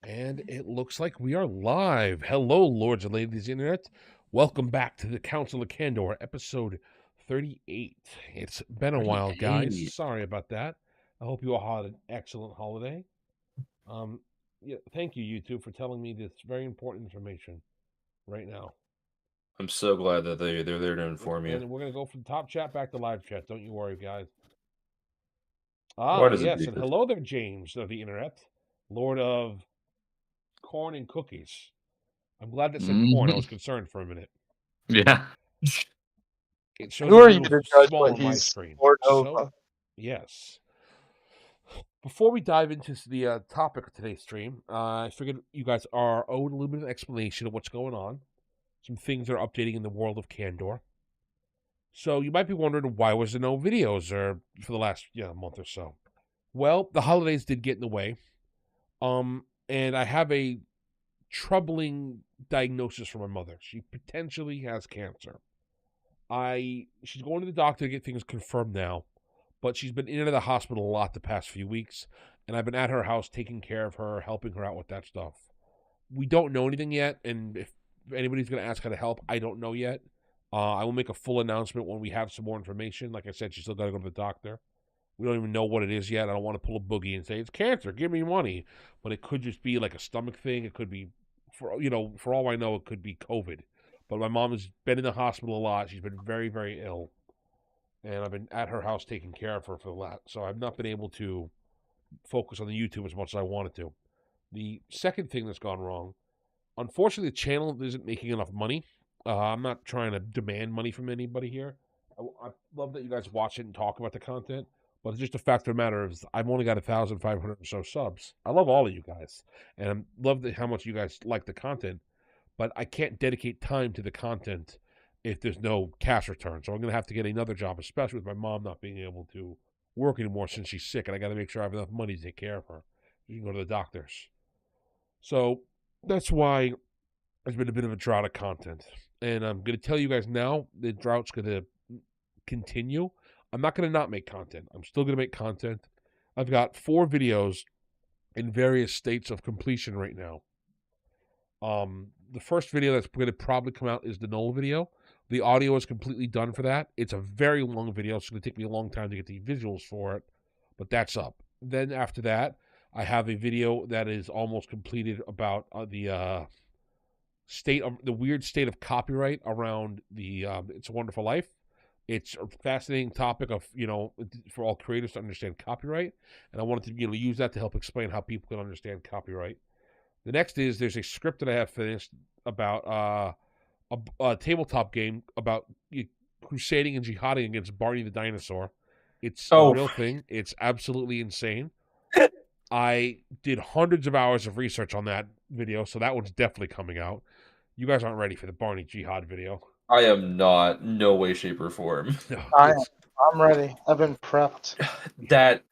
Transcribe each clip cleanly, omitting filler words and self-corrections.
And it looks like we are live. Hello, lords and ladies of the internet. Welcome back to the Council of Candor, episode 38. It's been a while, guys. Hey, Sorry about that. I hope you all had an excellent holiday. Thank you, YouTube, for telling me this very important information right now. I'm so glad that they're there to inform you. And we're going to go from top chat back to live chat. Don't you worry, guys. Why Ah, does it yes, do and this? hello there, James of the internet, Lord of Corn and Cookies. I'm glad that said corn. I was concerned for a minute. Yeah. It shows Who a are you little to judge small what on my he's screen. Lord of? So, yes. Before we dive into the topic of today's stream, I figured you guys are owed a little bit of an explanation of what's going on. Some things are updating in the world of Candor. So you might be wondering, why was there no videos for the last month or so? Well, the holidays did get in the way. And I have a troubling diagnosis from my mother. She potentially has cancer. She's going to the doctor to get things confirmed now, but she's been in and out of the hospital a lot the past few weeks, and I've been at her house taking care of her, helping her out with that stuff. We don't know anything yet, and if anybody's going to ask how to help, I don't know yet. I will make a full announcement when we have some more information. Like I said, she's still got to go to the doctor. We don't even know what it is yet. I don't want to pull a boogie and say it's cancer. Give me money, but it could just be like a stomach thing. It could be, for all I know, it could be COVID. But my mom has been in the hospital a lot. She's been very, very ill, and I've been at her house taking care of her for the last. So I've not been able to focus on the YouTube as much as I wanted to. The second thing that's gone wrong, unfortunately, the channel isn't making enough money. I'm not trying to demand money from anybody here. I love that you guys watch it and talk about the content, but it's just a fact of the matter is I've only got 1,500 or so subs. I love all of you guys, and I love how much you guys like the content, but I can't dedicate time to the content if there's no cash return. So I'm going to have to get another job, especially with my mom not being able to work anymore since she's sick, and I got to make sure I have enough money to take care of her. She can go to the doctors. So that's why there's been a bit of a drought of content. And I'm going to tell you guys now, the drought's going to continue. I'm not going to not make content. I'm still going to make content. I've got 4 videos in various states of completion right now. The first video that's going to probably come out is the Null video. The audio is completely done for that. It's a very long video. It's going to take me a long time to get the visuals for it, but that's up. Then after that, I have a video that is almost completed about the weird state of copyright around the It's a Wonderful Life. It's a fascinating topic of, for all creators to understand copyright. And I wanted to, use that to help explain how people can understand copyright. The next is there's a script that I have finished about a tabletop game about crusading and jihading against Barney the dinosaur. It's a real thing. It's absolutely insane. I did hundreds of hours of research on that video, so that one's definitely coming out. You guys aren't ready for the Barney Jihad video. I am not. No way, shape, or form. No, I'm ready. I've been prepped. That.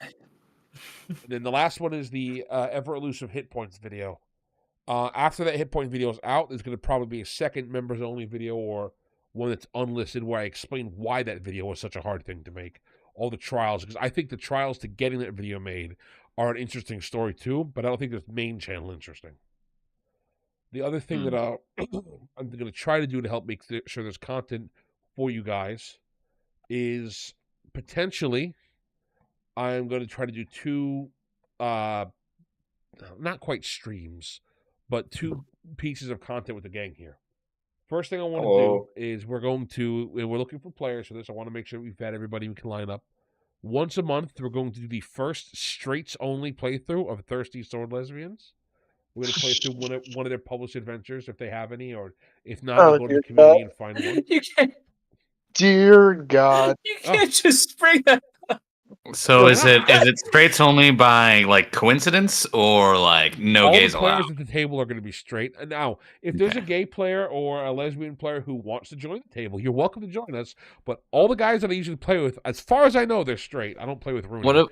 And then the last one is the ever elusive hit points video. After that hit point video is out, there's going to probably be a second members only video or one that's unlisted where I explain why that video was such a hard thing to make. All the trials, because I think the trials to getting that video made are an interesting story too, but I don't think this main channel interesting. The other thing that I'm going to try to do to help make sure there's content for you guys is potentially I'm going to try to do 2, not quite streams, but 2 pieces of content with the gang here. First thing I want to do is we're looking for players for this. I want to make sure we've had everybody who can line up. Once a month, we're going to do the first straights-only playthrough of Thirsty Sword Lesbians. We're going to play through one of their published adventures if they have any, or if not, we'll go to the community and find one. You can't. Dear God. You can't just bring that. So is it straights only by like coincidence or like no gays allowed? All the players at the table are going to be straight. And now, if there's a gay player or a lesbian player who wants to join the table, you're welcome to join us. But all the guys that I usually play with, as far as I know, they're straight. I don't play with Rooney.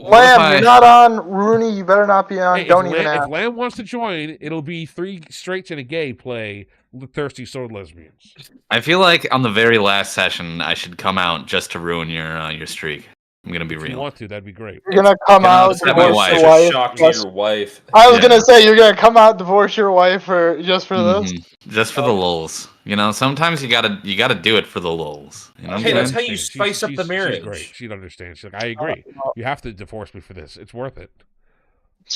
Lamb, you're not on. Rooney, you better not be on. Don't even ask. If Lamb wants to join, it'll be 3 straights and a gay play Thirsty Sword Lesbians. I feel like on the very last session, I should come out just to ruin your streak. I'm gonna be If you real. want to, that'd be great. You're gonna come out, upset divorce my your wife. wife. Shock to plus- your wife. I was Yeah. gonna say you're gonna come out, divorce your wife just for this. Just for the lulz. You know, sometimes you gotta do it for the lulz. You know what Hey, I'm that's saying? how you spice up the She's marriage. great. She'd understand. She's like, I agree. You have to divorce me for this. It's worth it.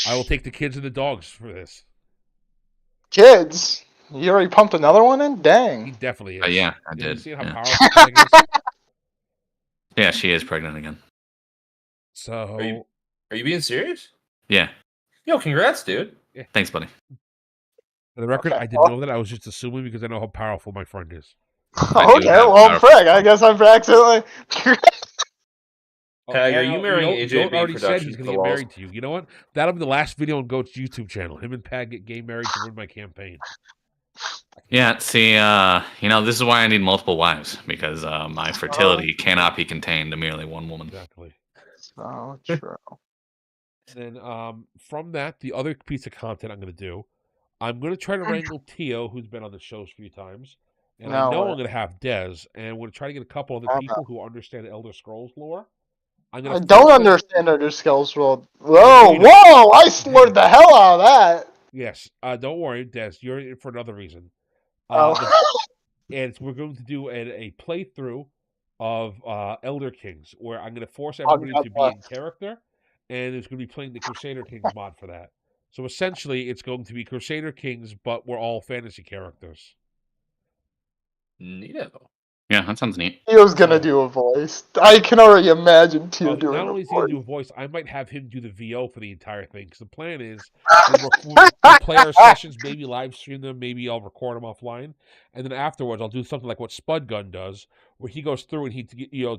I will take the kids and the dogs for this. Kids, you already pumped another one in? He Dang. definitely is. Yeah, I You did. see how Yeah. powerful Peg is? Yeah, she is pregnant again. So, Are you being serious? Yeah. Yo, congrats, dude. Thanks, buddy. for the record, Okay, I didn't know that. I was just assuming because I know how powerful my friend is. I do Okay, have well, powerful Frank, I guess I'm accidentally. Peg, are and, you marrying Goat AJB already said Productions he's for going the to get walls? married to you. You know what? That'll be the last video on Goat's YouTube channel. Him and Peg get gay married to ruin my campaign. Yeah, see, this is why I need multiple wives, because my fertility cannot be contained to merely one woman. Exactly. So true. Then from that, the other piece of content I'm going to do, I'm going to try to wrangle Tio, who's been on the shows a few times, and I No know way. I'm going to have Dez, and we're going to try to get a couple other people who understand Elder Scrolls lore. I'm I gonna don't force them- understand Elder Scrolls World. I Whoa, know you don't. whoa! I slurred the hell out of that. Yes, don't worry, Des. You're in for another reason. Oh, And we're going to do a playthrough of Elder Kings, where I'm going to force Oh, everybody God to be bless. in character, and it's going to be playing the Crusader Kings mod for that. So essentially, it's going to be Crusader Kings, but we're all fantasy characters. Neato. Yeah, that sounds neat. Tio's gonna do a voice. I can already imagine Tio doing Not a only is he going voice. to do a voice, I might have him do the VO for the entire thing. Because the plan is we'll play our sessions, maybe live stream them, maybe I'll record them offline, and then afterwards I'll do something like what Spud Gun does, where he goes through and he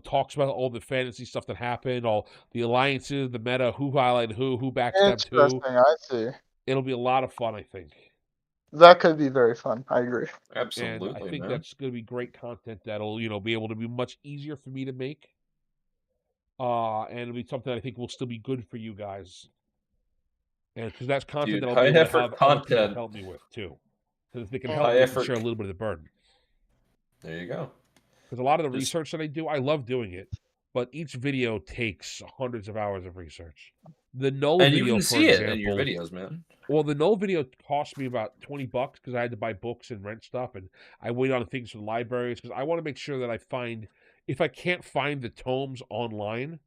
talks about all the fantasy stuff that happened, all the alliances, the meta, who highlighted who backstabbed Interesting, who. I see. It'll be a lot of fun, I think. That could be very fun. I agree. Absolutely, And I think man. that's going to be great content that'll be able to be much easier for me to make. And it'll be something I think will still be good for you guys. And because that's content Dude, that I'll be able to high-effort have other people content. help me with too. Because if they can Yeah. help me, I can High-effort. share a little bit of the burden. There you go. Because a lot of the Just- research that I do, I love doing it, but each video takes hundreds of hours of research. The null And video, you can for see example, it in your videos, man. well, the null video cost me about $20 because I had to buy books and rent stuff, and I wait on things from libraries because I want to make sure that if I can't find the tomes online,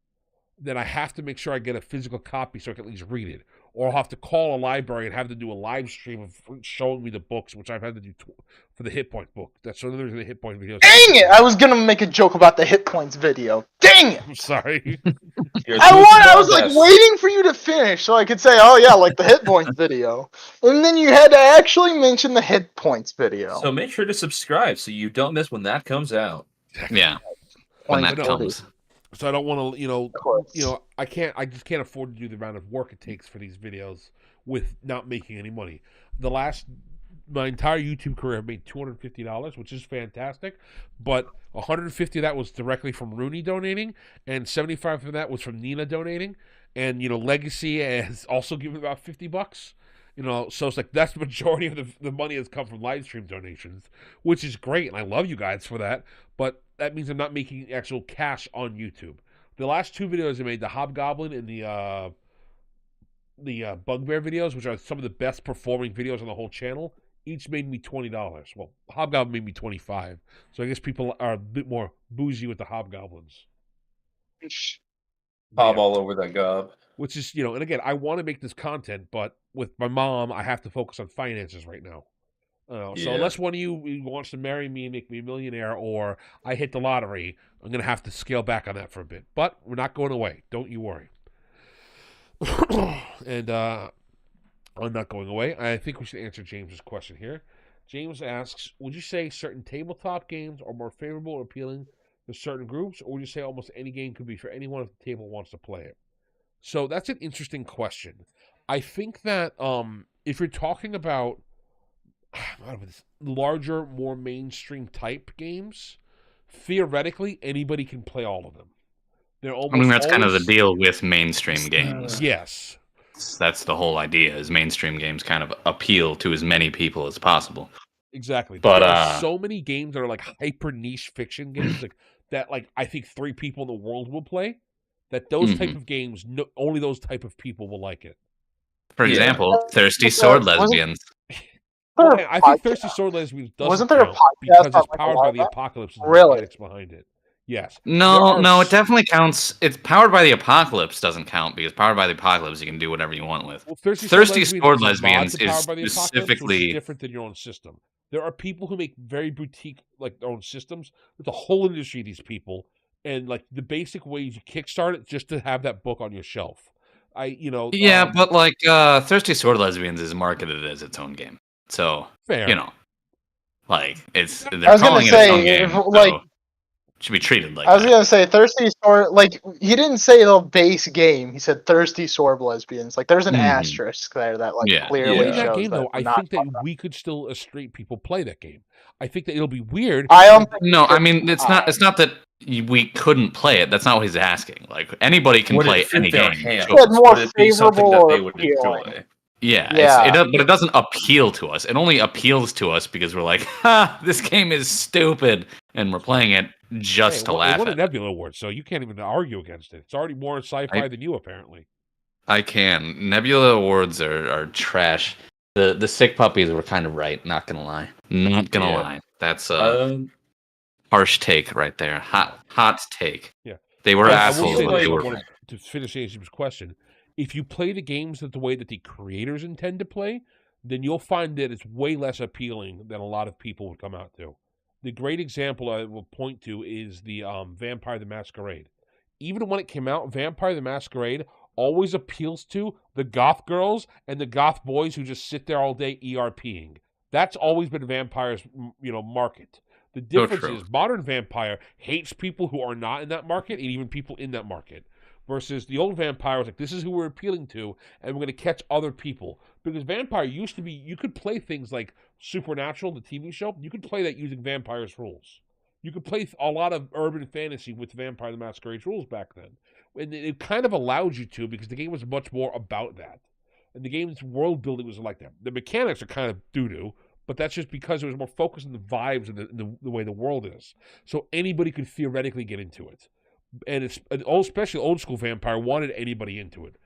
then I have to make sure I get a physical copy so I can at least read it. Or I'll have to call a library and have them do a live stream of showing me the books, which I've had to do for the Hit Point book. That's one of the Hit Point videos. Dang it! I was gonna make a joke about the hit points video. Dang it! I'm sorry. I was like waiting for you to finish so I could say, oh yeah, like the hit points video. And then you had to actually mention the hit points video. So make sure to subscribe so you don't miss when that comes out. Yeah, when that 2040. comes. So I don't want to, Of course. I just can't afford to do the amount of work it takes for these videos with not making any money. My entire YouTube career, I've made $250, which is fantastic, but 150 of that was directly from Rooney donating, and 75 of that was from Nina donating, and Legacy has also given about $50. So it's like that's the majority of the money has come from live stream donations, which is great, and I love you guys for that. But that means I'm not making actual cash on YouTube. The last two videos I made, the Hobgoblin and the Bugbear videos, which are some of the best performing videos on the whole channel, each made me $20. Well, Hobgoblin made me $25. So I guess people are a bit more bougie with the Hobgoblins. Bob Yeah. all over that gob. Which is, and again, I want to make this content, but with my mom, I have to focus on finances right now. So Yeah. unless one of you wants to marry me and make me a millionaire, or I hit the lottery, I'm going to have to scale back on that for a bit. But we're not going away. Don't you worry. And I'm not going away. I think we should answer James's question here. James asks, would you say certain tabletop games are more favorable or appealing to certain groups, or would you say almost any game could be for anyone if the table wants to play it? So that's an interesting question. I think that if you're talking about larger, more mainstream type games, theoretically, anybody can play all of them. They're almost That's kind of the always- deal with mainstream games. Yes. That's the whole idea, is mainstream games kind of appeal to as many people as possible. Exactly. But, there are so many games that are like hyper niche fiction games that I think 3 people in the world will play. that those type of games, only those type of people will like it. For example, Thirsty Sword Lesbians. I think Thirsty Sword Lesbians doesn't Wasn't there a count podcast because on, it's powered by the Apocalypse and the Really? mechanics behind it. Yes. No, it definitely counts. It's Powered by the Apocalypse doesn't count because Powered by the Apocalypse you can do whatever you want with. Well, Thirsty Sword Lesbians is Powered by the specifically Apocalypse, different than your own system. There are people who make very boutique, like their own systems. There's a whole industry of these people, and like the basic ways you kickstart it just to have that book on your shelf. But like Thirsty Sword Lesbians is marketed as its own game, so fair. Like they're I was calling gonna say, it its own game, so it should be treated like. I was gonna say Thirsty Sword. Like he didn't say the base game. He said Thirsty Sword Lesbians. Like there's an asterisk there that clearly in that shows game, though, I think that we could still, as straight people, play that game. I think that it'll be weird. I don't. No, I mean it's not. It's not that we couldn't play it. That's not what he's asking. Like anybody can play any game. More favorable that they would enjoy. Yeah. But it doesn't appeal to us. It only appeals to us because we're like, this game is stupid, and we're playing it just to laugh at. It won a it. Nebula Award, so you can't even argue against it. It's already more sci-fi than you, apparently. I can. Nebula Awards are trash. The sick puppies were kind of right. Not gonna lie. That's a harsh take right there. Hot take. Yeah. They were assholes, but they were. To finish Jason's question, if you play the games the way that the creators intend to play, then you'll find that it's way less appealing than a lot of people would come out to. The great example I will point to is the Vampire the Masquerade. Even when it came out, Vampire the Masquerade always appeals to the goth girls and the goth boys who just sit there all day ERPing. That's always been Vampire's market. The difference is modern Vampire hates people who are not in that market and even people in that market. Versus the old Vampire was like, this is who we're appealing to, and we're going to catch other people. Because Vampire used to be, you could play things like Supernatural, the TV show, you could play that using Vampire's rules. You could play a lot of urban fantasy with Vampire the Masquerade's rules back then. And it kind of allowed you to, because the game was much more about that. And the game's world building was like that. The mechanics are kind of doo-doo, but that's just because it was more focused on the vibes and the way the world is. So anybody could theoretically get into it. And especially old school Vampire wanted anybody into it,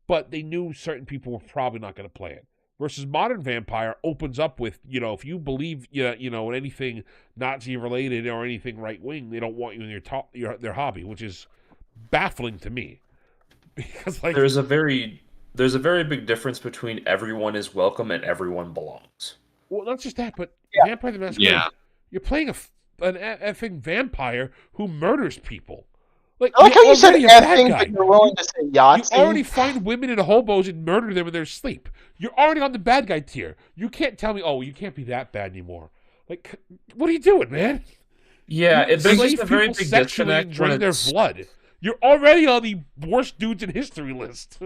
but they knew certain people were probably not going to play it. Versus modern Vampire opens up with, if you believe in anything Nazi related or anything right wing, they don't want you in their hobby, which is baffling to me. Because there's a very big difference between everyone is welcome and everyone belongs. Well, not just that, but Vampire the Masquerade, you're playing an effing vampire who murders people. I like how you said effing, but you're willing to say Yahtzee. You already find women and hobos and murder them in their sleep. You're already on the bad guy tier. You can't tell me, you can't be that bad anymore. Like, what are you doing, man? Yeah, there's just a very big disconnect. Drain their blood. You're already on the worst dudes in history list.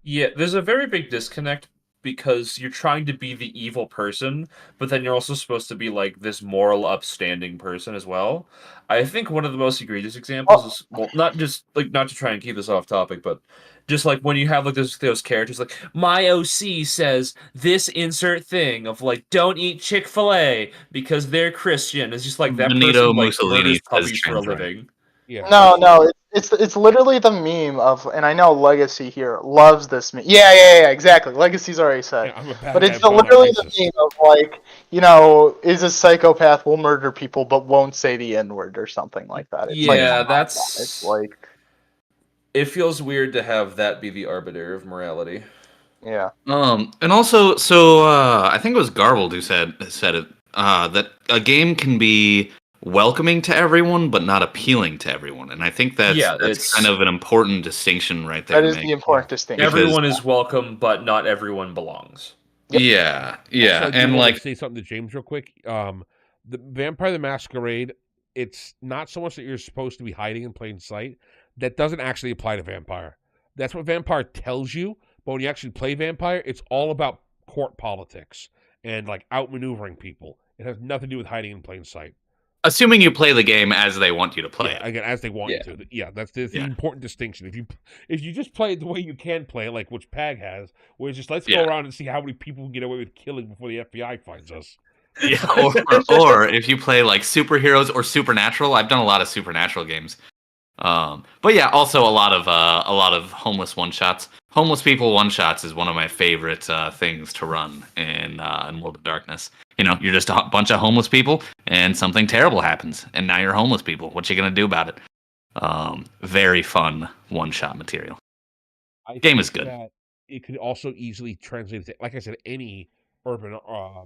Yeah, there's a very big disconnect because you're trying to be the evil person, but then you're also supposed to be like this moral, upstanding person as well. I think one of the most egregious examples is, well, not to try and keep this off topic, but just like when you have like those characters like, my OC says this insert thing of like, don't eat Chick-fil-A because they're Christian. It's just like that Benito person like Mussolini murders puppies for a living. Yeah. No, it's literally the meme of, and I know Legacy here loves this meme. Yeah, exactly. Legacy's already said, but it's literally the meme of like, is a psychopath, will murder people, but won't say the N-word or something like that. It's it's like, it feels weird to have that be the arbiter of morality. Yeah. And also, so I think it was Garbled who said it, that a game can be welcoming to everyone, but not appealing to everyone. And I think that's kind of an important distinction right there. That is the important distinction. Everyone is welcome, but not everyone belongs. Yep. Yeah. Also, and like, say something to James real quick. The Vampire the Masquerade, it's not so much that you're supposed to be hiding in plain sight. That doesn't actually apply to Vampire. That's what Vampire tells you, but when you actually play Vampire, it's all about court politics and like outmaneuvering people. It has nothing to do with hiding in plain sight. Assuming you play the game as they want you to play it. Again, as they want you to. Yeah, that's the important distinction. If you just play it the way you can play it, like which PAG has, where it's just let's go around and see how many people can get away with killing before the FBI finds us. Yeah, or if you play like superheroes or Supernatural, I've done a lot of Supernatural games. But yeah, also a lot of homeless one shots. Homeless people one shots is one of my favorite things to run in World of Darkness. You're just a bunch of homeless people, and something terrible happens, and now you're homeless people. What you gonna do about it? Very fun one shot material. Game is good. That it could also easily translate to, like I said, any urban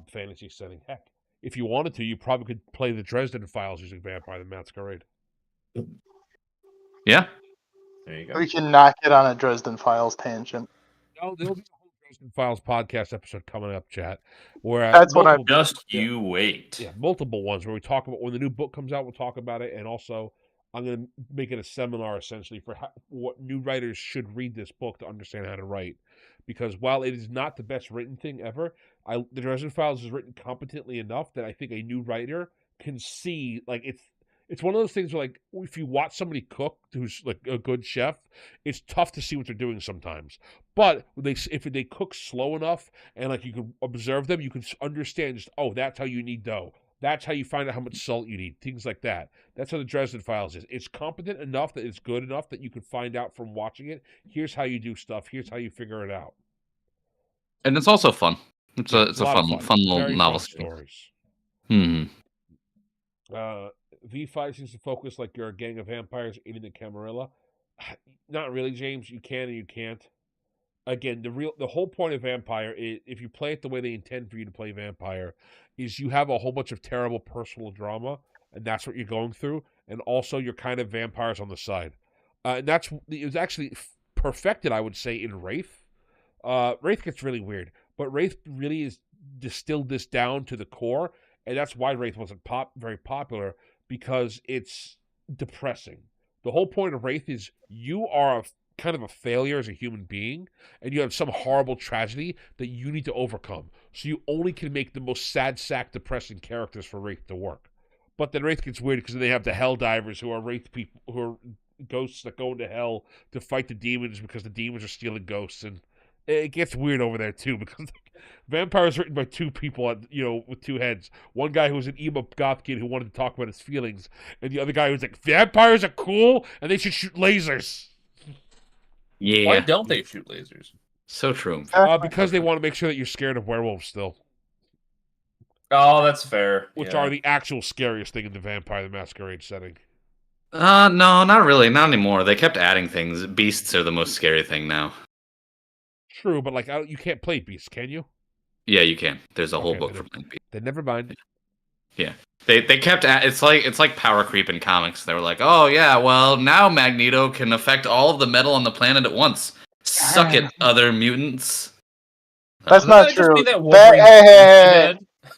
fantasy setting. Heck, if you wanted to, you probably could play the Dresden Files using Vampire the Masquerade. Yeah. There you go. We can knock it on a Dresden Files tangent. No, there'll be a whole Dresden Files podcast episode coming up, chat. Where That's what you wait. Yeah, multiple ones where we talk about when the new book comes out. We'll talk about it, and also I'm going to make it a seminar essentially for what new writers should read this book to understand how to write. Because while it is not the best written thing ever, the Dresden Files is written competently enough that I think a new writer can see it's one of those things where, like, if you watch somebody cook who's like a good chef, it's tough to see what they're doing sometimes. But if they cook slow enough and like you can observe them, you can understand just, oh, that's how you knead dough. That's how you find out how much salt you need. Things like that. That's how the Dresden Files is. It's competent enough that it's good enough that you can find out from watching it. Here's how you do stuff. Here's how you figure it out. And it's also fun. It's a fun little very novel stories. V5 seems to focus like you're a gang of vampires eating the Camarilla. Not really, James. You can and you can't. Again, the whole point of Vampire is, if you play it the way they intend for you to play Vampire, is you have a whole bunch of terrible personal drama, and that's what you're going through, and also you're kind of vampires on the side. And it was actually perfected, I would say, in Wraith. Wraith gets really weird, but Wraith really is distilled this down to the core, and that's why Wraith wasn't very popular, because it's depressing. The whole point of Wraith is you are kind of a failure as a human being, and you have some horrible tragedy that you need to overcome. So you only can make the most sad sack, depressing characters for Wraith to work. But then Wraith gets weird because they have the Hell Divers, who are Wraith people, who are ghosts that go into hell to fight the demons because the demons are stealing ghosts, and it gets weird over there too, because Vampire is written by two people, with two heads. One guy who was an emo goth kid who wanted to talk about his feelings, and the other guy who's like, vampires are cool and they should shoot lasers. Yeah. Why don't they shoot lasers? So true. Because they want to make sure that you're scared of werewolves still. Oh, that's fair. Which are the actual scariest thing in the Vampire the Masquerade setting. No, not really. Not anymore. They kept adding things. Beasts are the most scary thing now. True, but you can't play beasts, can you? Yeah, you can. There's a whole book for playing beasts. Then never mind. Yeah. They kept it's like power creep in comics. They were like, oh yeah, well now Magneto can affect all of the metal on the planet at once. Suck it, other mutants. That's not true.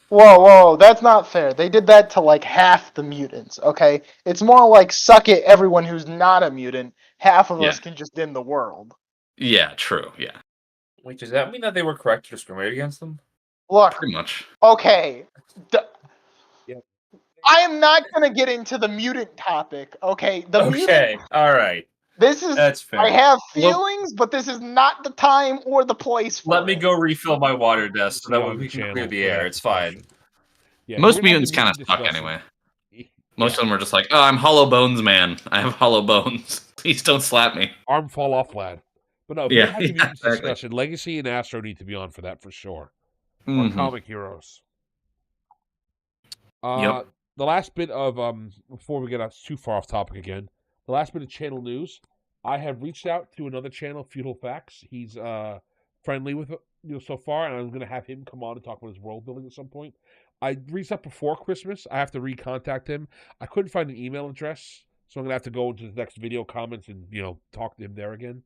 Whoa, that's not fair. They did that to like half the mutants, okay? It's more like suck it, everyone who's not a mutant. Half of us can just end the world. Yeah, true, yeah. Wait, does that mean that they were correct to discriminate against them? Look, pretty much. Okay. I am not going to get into the mutant topic, okay? All right. That's fair. I have feelings, but this is not the time or the place for Let me go refill my water desk so that we can clear the air. It's fine. Yeah, most mutants kind of suck anyway. Most of them are just like, oh, I'm hollow bones, man. I have hollow bones. Please don't slap me. Arm fall off, lad. But no, discussion. Legacy and Astro need to be on for that for sure. Or comic heroes. Yep. The last bit of before we get too far off topic again, the last bit of channel news. I have reached out to another channel, Feudal Facts. He's friendly with so far, and I'm going to have him come on and talk about his world building at some point. I reached out before Christmas. I have to recontact him. I couldn't find an email address, so I'm going to have to go into the next video comments and talk to him there again.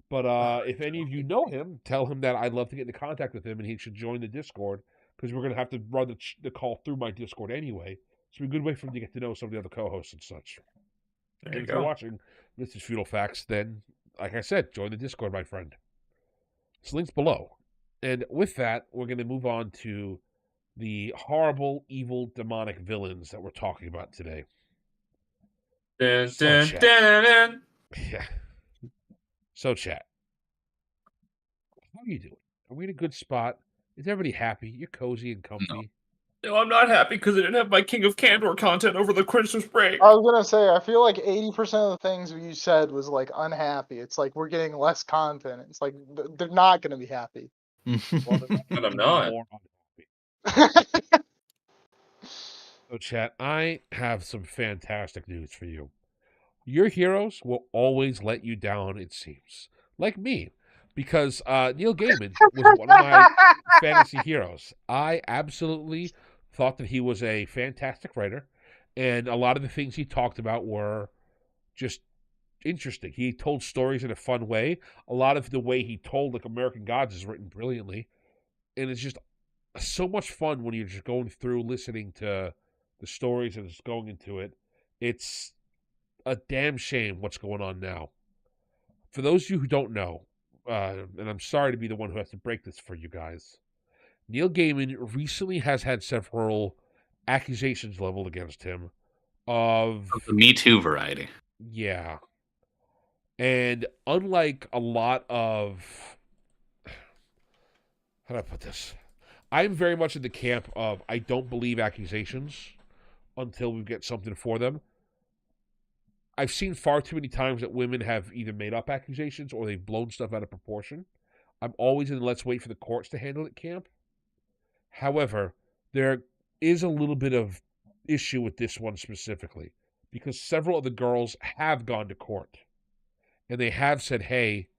But if any of you know him, tell him that I'd love to get into contact with him, and he should join the Discord, because we're going to have to run the call through my Discord anyway. So it's a good way for him to get to know some of the other co-hosts and such. If you're watching, this is Feudal Facts, then, like I said, join the Discord, my friend. It's linked below. And with that, we're going to move on to the horrible, evil, demonic villains that we're talking about today. Dun, dun, dun, dun. Yeah. So, chat. How are you doing? Are we in a good spot? Is everybody happy? You're cozy and comfy? No, I'm not happy because I didn't have my King of Candor content over the Christmas break. I was gonna say, I feel like 80% of the things you said was like unhappy. It's like we're getting less content. It's like they're not gonna be happy. But I'm not. More So, chat, I have some fantastic news for you. Your heroes will always let you down, it seems. Like me. Because Neil Gaiman was one of my fantasy heroes. I absolutely thought that he was a fantastic writer, and a lot of the things he talked about were just interesting. He told stories in a fun way. A lot of the way he told, like American Gods, is written brilliantly, and it's just so much fun when you're just going through listening to the stories and just going into it. It's a damn shame what's going on now. For those of you who don't know, and I'm sorry to be the one who has to break this for you guys, Neil Gaiman recently has had several accusations leveled against him of the Me Too variety. Yeah. And unlike a lot of, how do I put this? I'm very much in the camp of I don't believe accusations until we get something for them. I've seen far too many times that women have either made up accusations or they've blown stuff out of proportion. I'm always in the let's wait for the courts to handle it camp. However, there is a little bit of issue with this one specifically because several of the girls have gone to court and they have said, hey,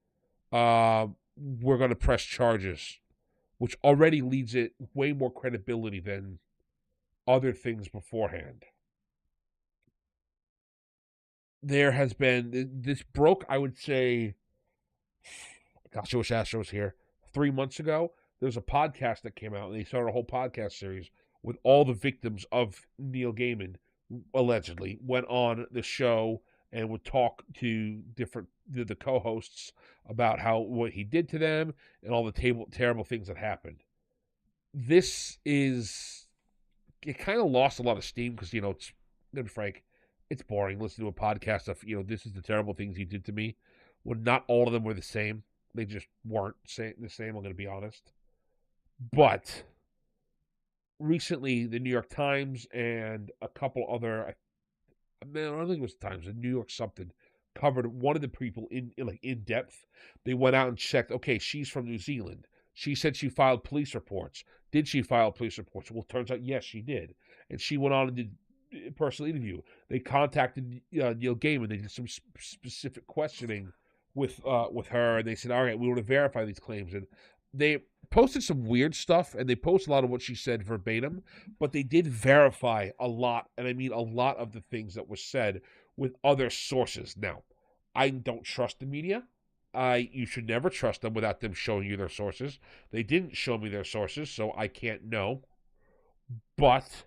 we're going to press charges, which already leads it way more credibility than other things beforehand. There has been, this broke, I would say, gosh, I wish Astro was here, 3 months ago. There was a podcast that came out, and they started a whole podcast series with all the victims of Neil Gaiman, allegedly, went on the show and would talk to the co-hosts about what he did to them and all the terrible things that happened. It kind of lost a lot of steam because, it's, to be frank, it's boring. Listen to a podcast of, this is the terrible things he did to me, when not all of them were the same. They just weren't the same, I'm going to be honest. But recently, the New York Times and a couple other, I don't think it was the Times, the New York something, covered one of the people in depth. They went out and checked, okay, she's from New Zealand. She said she filed police reports. Did she file police reports? Well, it turns out, yes, she did. And she went on and did a personal interview. They contacted Neil Gaiman. They did some specific questioning with her, and they said, all right, we want to verify these claims. And they posted some weird stuff, and they posted a lot of what she said verbatim, but they did verify a lot, and I mean a lot of the things that was said with other sources. Now, I don't trust the media. You should never trust them without them showing you their sources. They didn't show me their sources, so I can't know. But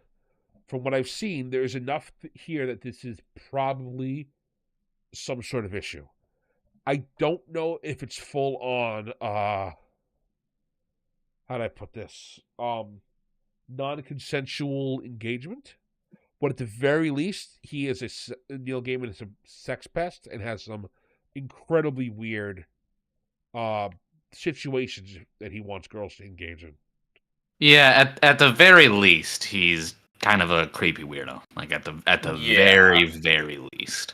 from what I've seen, there is enough here that this is probably some sort of issue. I don't know if it's full on, how do I put this? Non-consensual engagement. But at the very least, Neil Gaiman is a sex pest and has some incredibly weird situations that he wants girls to engage in. Yeah, at the very least, he's kind of a creepy weirdo. Like at the very, very least.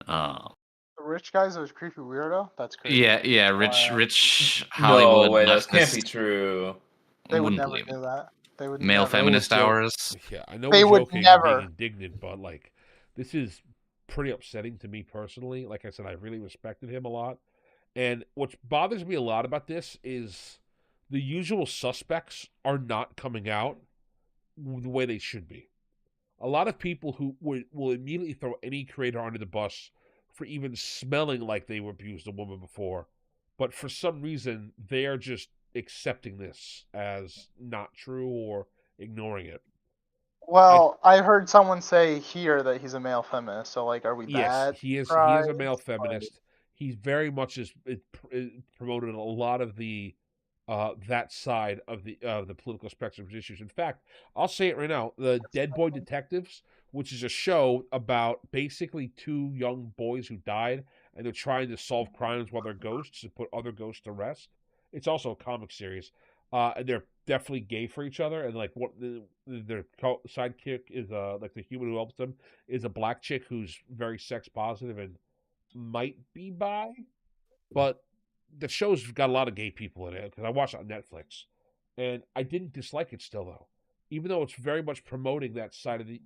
The rich guy's a creepy weirdo? That's crazy. Yeah, rich Hollywood. No way, that can't be true. They would never do that. They would male feminist hours. Yeah, I know they we're would joking never. and being indignant, but like this is pretty upsetting to me personally. Like I said, I really respected him a lot. And what bothers me a lot about this is the usual suspects are not coming out the way they should be. A lot of people who will immediately throw any creator under the bus for even smelling like they abused a woman before. But for some reason, they are just accepting this as not true or ignoring it. Well, I heard someone say here that he's a male feminist. So, like, are we bad? Yes, he is a male feminist. He's very much promoted a lot of the that side of the political spectrum issues. In fact, I'll say it right now: the Dead Boy Detectives, which is a show about basically two young boys who died, and they're trying to solve crimes while they're ghosts and put other ghosts to rest. It's also a comic series. and they're definitely gay for each other. And like what their sidekick is, like the human who helps them is a black chick who's very sex positive and might be bi, but the show's got a lot of gay people in it because I watched it on Netflix, and I didn't dislike it still though. Even though it's very much promoting that side of the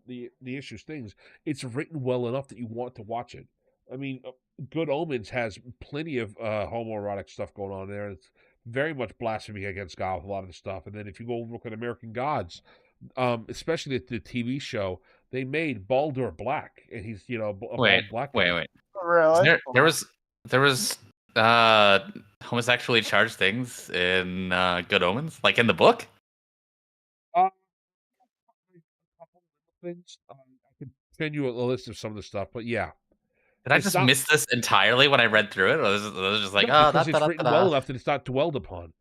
the issues things, it's written well enough that you want to watch it. I mean, Good Omens has plenty of homoerotic stuff going on there. It's very much blasphemy against God with a lot of the stuff. And then if you go look at American Gods, especially the TV show, they made Baldur black, and he's a bald black guy. Wait. Really? There was homosexually charged things in Good Omens, like in the book. A couple things. I could send you a list of some of the stuff, but yeah. Did I just miss this entirely when I read through it? Or was it just like, no, because it's written well enough that it's not dwelled upon.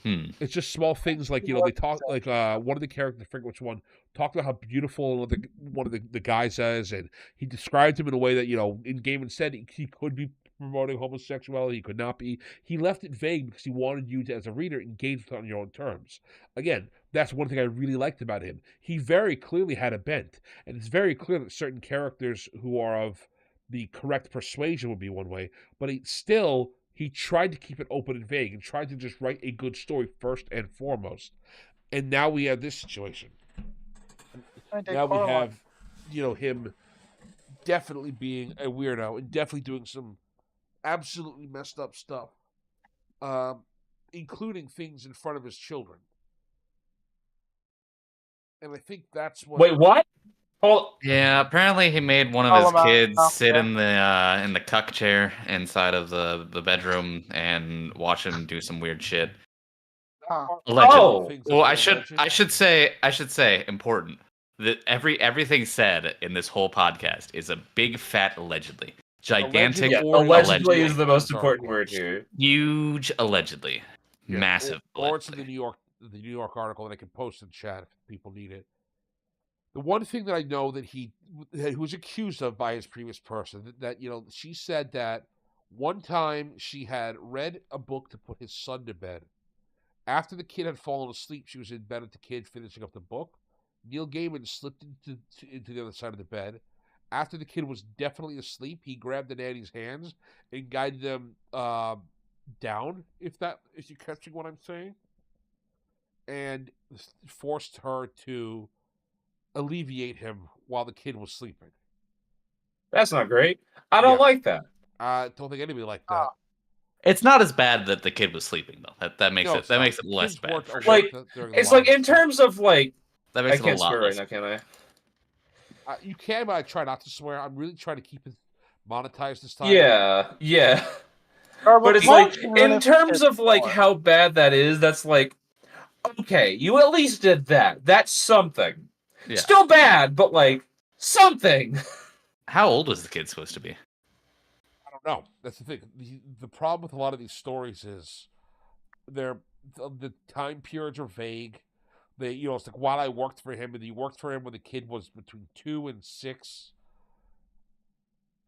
It's just small things like they talk like one of the characters, I forget which one, talked about how beautiful one of the guys is, and he described him in a way that in Gaiman said he could be promoting homosexuality, he could not be. He left it vague because he wanted you to, as a reader, engage with it on your own terms. Again, that's one thing I really liked about him. He very clearly had a bent, and it's very clear that certain characters who are of the correct persuasion would be one way, but he tried to keep it open and vague and tried to just write a good story first and foremost. And now we have this situation. Now we have, him definitely being a weirdo and definitely doing some absolutely messed up stuff, including things in front of his children. And I think that's what. Wait, what? Yeah, apparently he made one of his kids sit in the cuck chair inside of the bedroom and watch him do some weird shit. Allegedly. Well, I should say important that everything said in this whole podcast is a big fat allegedly. Gigantic. Allegedly is the most important word here. Huge allegedly. Yeah. Massive. Or it's in the New York article that I can post in chat if people need it. The one thing that I know that he was accused of by his previous person, that she said that one time she had read a book to put his son to bed. After the kid had fallen asleep, she was in bed with the kid finishing up the book. Neil Gaiman slipped into the other side of the bed. After the kid was definitely asleep, he grabbed the nanny's hands and guided them down, if you're catching what I'm saying, and forced her to alleviate him while the kid was sleeping. That's not great. I don't like that. I don't think anybody liked that. It's not as bad that the kid was sleeping though. That makes it less bad. Like it's like in terms of like that makes I can't swear right now, can I? You can, but I try not to swear. I'm really trying to keep it monetized this time. Yeah. But it's like in terms of like how bad that is, that's like okay, you at least did that. That's something. Yeah. Still bad, but like something. How old was the kid supposed to be? I don't know. That's the thing. The problem with a lot of these stories is the time periods are vague. It's like while I worked for him, and he worked for him when the kid was between 2 and 6.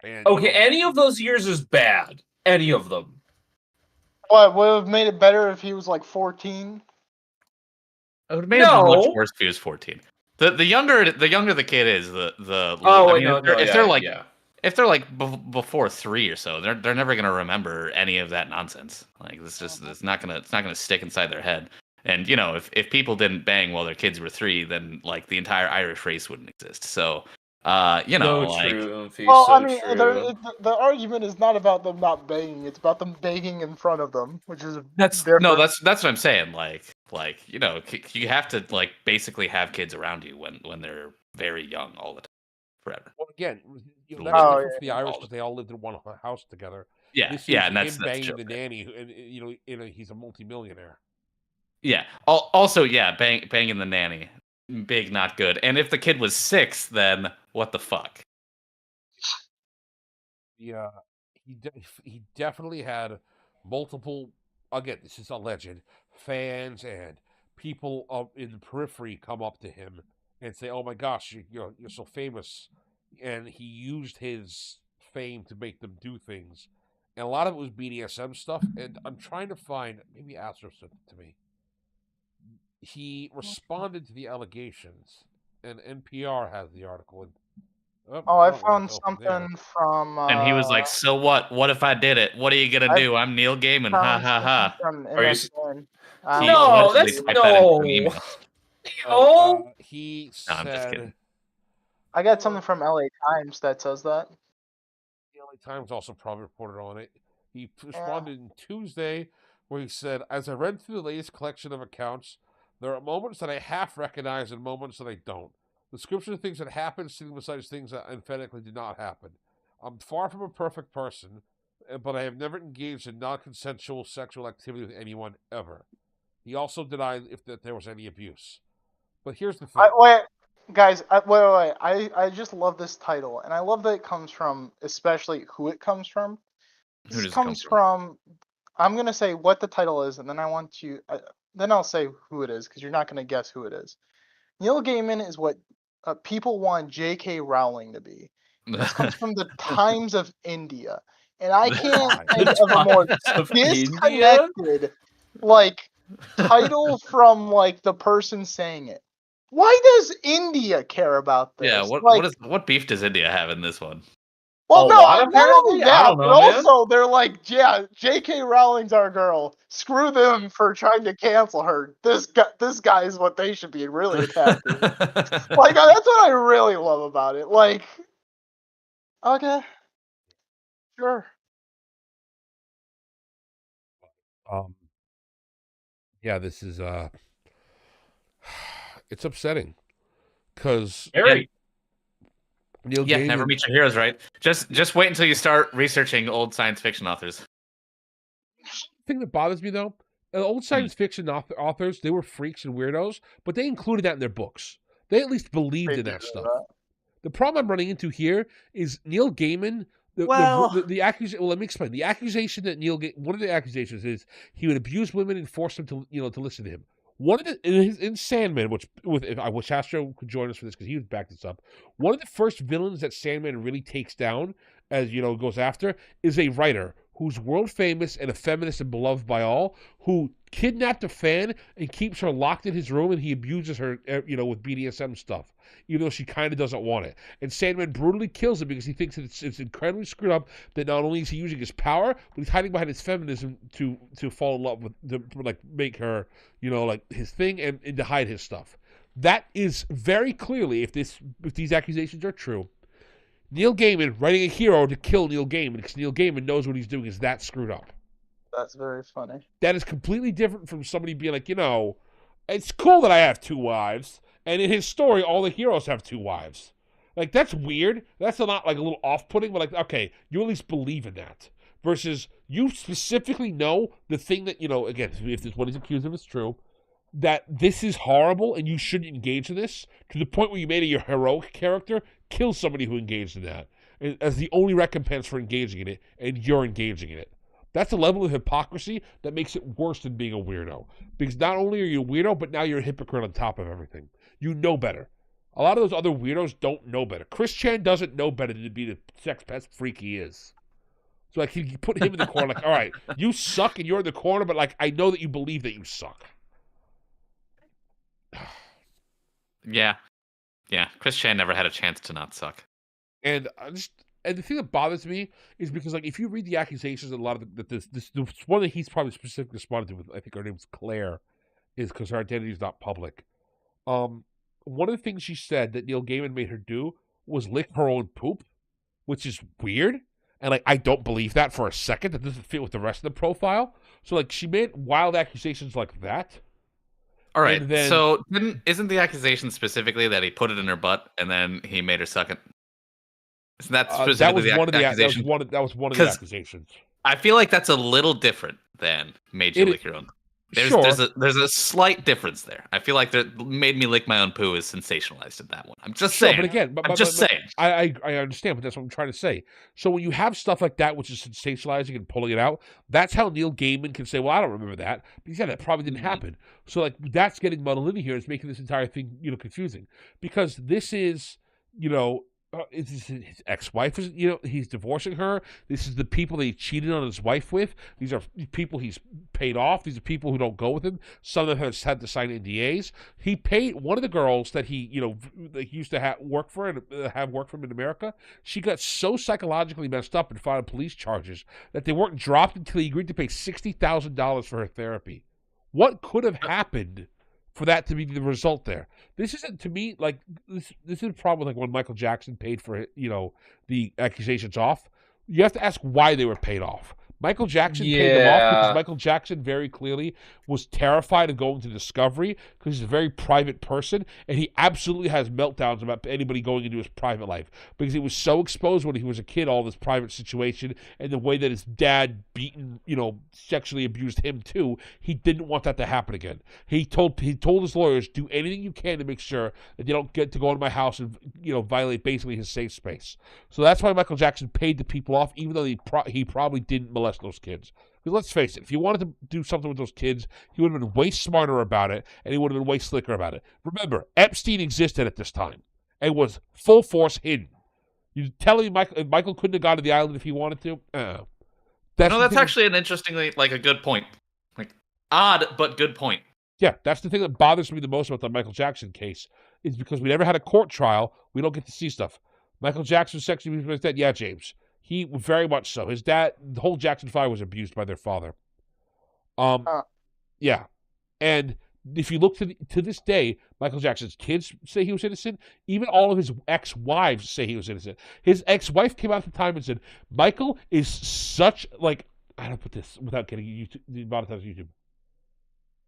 And any of those years is bad. Any of them. What would have made it better if he was like 14? It would have made it much worse if he was 14. The younger the kid is, if they're like before 3 or so, they're never gonna remember any of that nonsense. Like it's not gonna stick inside their head. And if people didn't bang while their kids were 3, then like the entire Irish race wouldn't exist. So true. Well, I mean, the argument is not about them not banging; it's about them banging in front of them, which is that's what I'm saying. Like you have to like basically have kids around you when they're very young all the time, forever. Well, again, that's different for the Irish because they all lived in one house together. Yeah, and that's banging the nanny, and he's a multimillionaire. Yeah. Also, banging the nanny. Big, not good. And if the kid was 6, then what the fuck? Yeah, he definitely had multiple. Again, this is alleged. Fans and people in the periphery come up to him and say, "Oh my gosh, you're so famous," and he used his fame to make them do things. And a lot of it was BDSM stuff. And I'm trying to find maybe Astro sent it to me. he responded to the allegations, and NPR has the article. I found something from. And he was like, "So what? What if I did it? What are you gonna do? I'm Neil Gaiman. Ha ha ha." From no, that's no. He said. No, I'm just kidding. I got something from LA Times that says that. The LA Times also probably reported on it. He responded on Tuesday where he said, "As I read through the latest collection of accounts, there are moments that I half recognize and moments that I don't. Description of things that happened sitting beside things that emphatically did not happen. I'm far from a perfect person, but I have never engaged in non-consensual sexual activity with anyone ever." He also denied that there was any abuse. But here's the thing. Wait, guys, wait. I just love this title, and I love that it comes from, especially who it comes from. This comes from, I'm going to say what the title is, and then I want you, then I'll say who it is, because you're not going to guess who it is. Neil Gaiman is what people want J.K. Rowling to be. This comes from the Times of India. And I can't think of a more disconnected, title from, the person saying it. Why does India care about this? Yeah, what beef does India have in this one? Well, not only that, but also they're like, yeah, J.K. Rowling's our girl. Screw them for trying to cancel her. This guy is what they should be really attacking. That's what I really love about it. Okay, sure. Yeah, this is it's upsetting because Neil Gaiman, never meet your heroes, right? Just wait until you start researching old science fiction authors. The thing that bothers me though, old science fiction authors, they were freaks and weirdos, but they included that in their books. They at least believed in that stuff. The problem I'm running into here is Neil Gaiman. The accusation. Well, let me explain. The accusation that one of the accusations is he would abuse women and force them to to listen to him. One of in Sandman, I wish Astro could join us for this because he would back this up. One of the first villains that Sandman really takes down, as goes after, is a writer who's world famous and a feminist and beloved by all, who kidnapped a fan and keeps her locked in his room, and he abuses her, with BDSM stuff, even though she kind of doesn't want it. And Sandman brutally kills him because he thinks that it's incredibly screwed up that not only is he using his power, but he's hiding behind his feminism to fall in love with, to make her, his thing and to hide his stuff. That is very clearly, if these accusations are true, Neil Gaiman writing a hero to kill Neil Gaiman because Neil Gaiman knows what he's doing is that screwed up. That's very funny. That is completely different from somebody being like, it's cool that I have 2 wives, and in his story, all the heroes have 2 wives. That's weird. That's not a little off-putting, but okay, you at least believe in that. Versus you specifically know the thing that, again, if this what he's accused of is true, that this is horrible and you shouldn't engage in this, to the point where you made it your heroic character kill somebody who engaged in that as the only recompense for engaging in it, and you're engaging in it. That's a level of hypocrisy that makes it worse than being a weirdo. Because not only are you a weirdo, but now you're a hypocrite on top of everything. You know better. A lot of those other weirdos don't know better. Chris Chan doesn't know better than to be the sex pest freak he is. So you put him in the corner, all right, you suck and you're in the corner, but I know that you believe that you suck. Yeah. Chris Chan never had a chance to not suck. And the thing that bothers me is because if you read the accusations, a lot of this one that he's probably specifically responded to, with I think her name's Claire, is because her identity is not public. One of the things she said that Neil Gaiman made her do was lick her own poop, which is weird, and I don't believe that for a second. That doesn't fit with the rest of the profile. So she made wild accusations like that. All right. So isn't the accusation specifically that he put it in her butt and then he made her suck it? Isn't that specifically the accusation? That was one of the accusations. I feel like that's a little different than made you lick your own. There's a slight difference there. I feel like that made me lick my own poo is sensationalized in that one. I'm just saying. But again, I'm just saying. I understand, but that's what I'm trying to say. So when you have stuff like that, which is sensationalizing and pulling it out, that's how Neil Gaiman can say, "Well, I don't remember that," because that probably didn't happen. So that's getting muddled in here. It's making this entire thing confusing, because this is his ex-wife is, he's divorcing her. This is the people that he cheated on his wife with. These are people he's paid off. These are people who don't go with him. Some of them have had to sign NDAs. He paid one of the girls that he used to have work for him in America. She got so psychologically messed up and filed police charges that they weren't dropped until he agreed to pay $60,000 for her therapy. What could have happened for that to be the result there? This isn't, to me, like, this is a problem like when Michael Jackson paid for, the accusations off. You have to ask why they were paid off. Michael Jackson paid them off because Michael Jackson very clearly was terrified of going to Discovery because he's a very private person, and he absolutely has meltdowns about anybody going into his private life because he was so exposed when he was a kid, all this private situation, and the way that his dad sexually abused him too. He didn't want that to happen again. He told his lawyers, do anything you can to make sure that they don't get to go into my house and violate basically his safe space. So that's why Michael Jackson paid the people off, even though he probably didn't molest those kids. Because let's face it, if he wanted to do something with those kids, he would have been way smarter about it, and he would have been way slicker about it. Remember, Epstein existed at this time and was full force hidden. You telling me Michael couldn't have gone to the island if he wanted to? That's actually an interestingly, like, a good point. Like, odd, but good point. Yeah, that's the thing that bothers me the most about the Michael Jackson case, is because we never had a court trial, we don't get to see stuff. Michael Jackson sexually abused his dad? Yeah, James. He very much so. His dad, the whole Jackson family was abused by their father. Yeah. And if you look to this day, Michael Jackson's kids say he was innocent. Even all of his ex-wives say he was innocent. His ex-wife came out at the time and said, Michael is such, like, I don't put this without getting the monetized YouTube.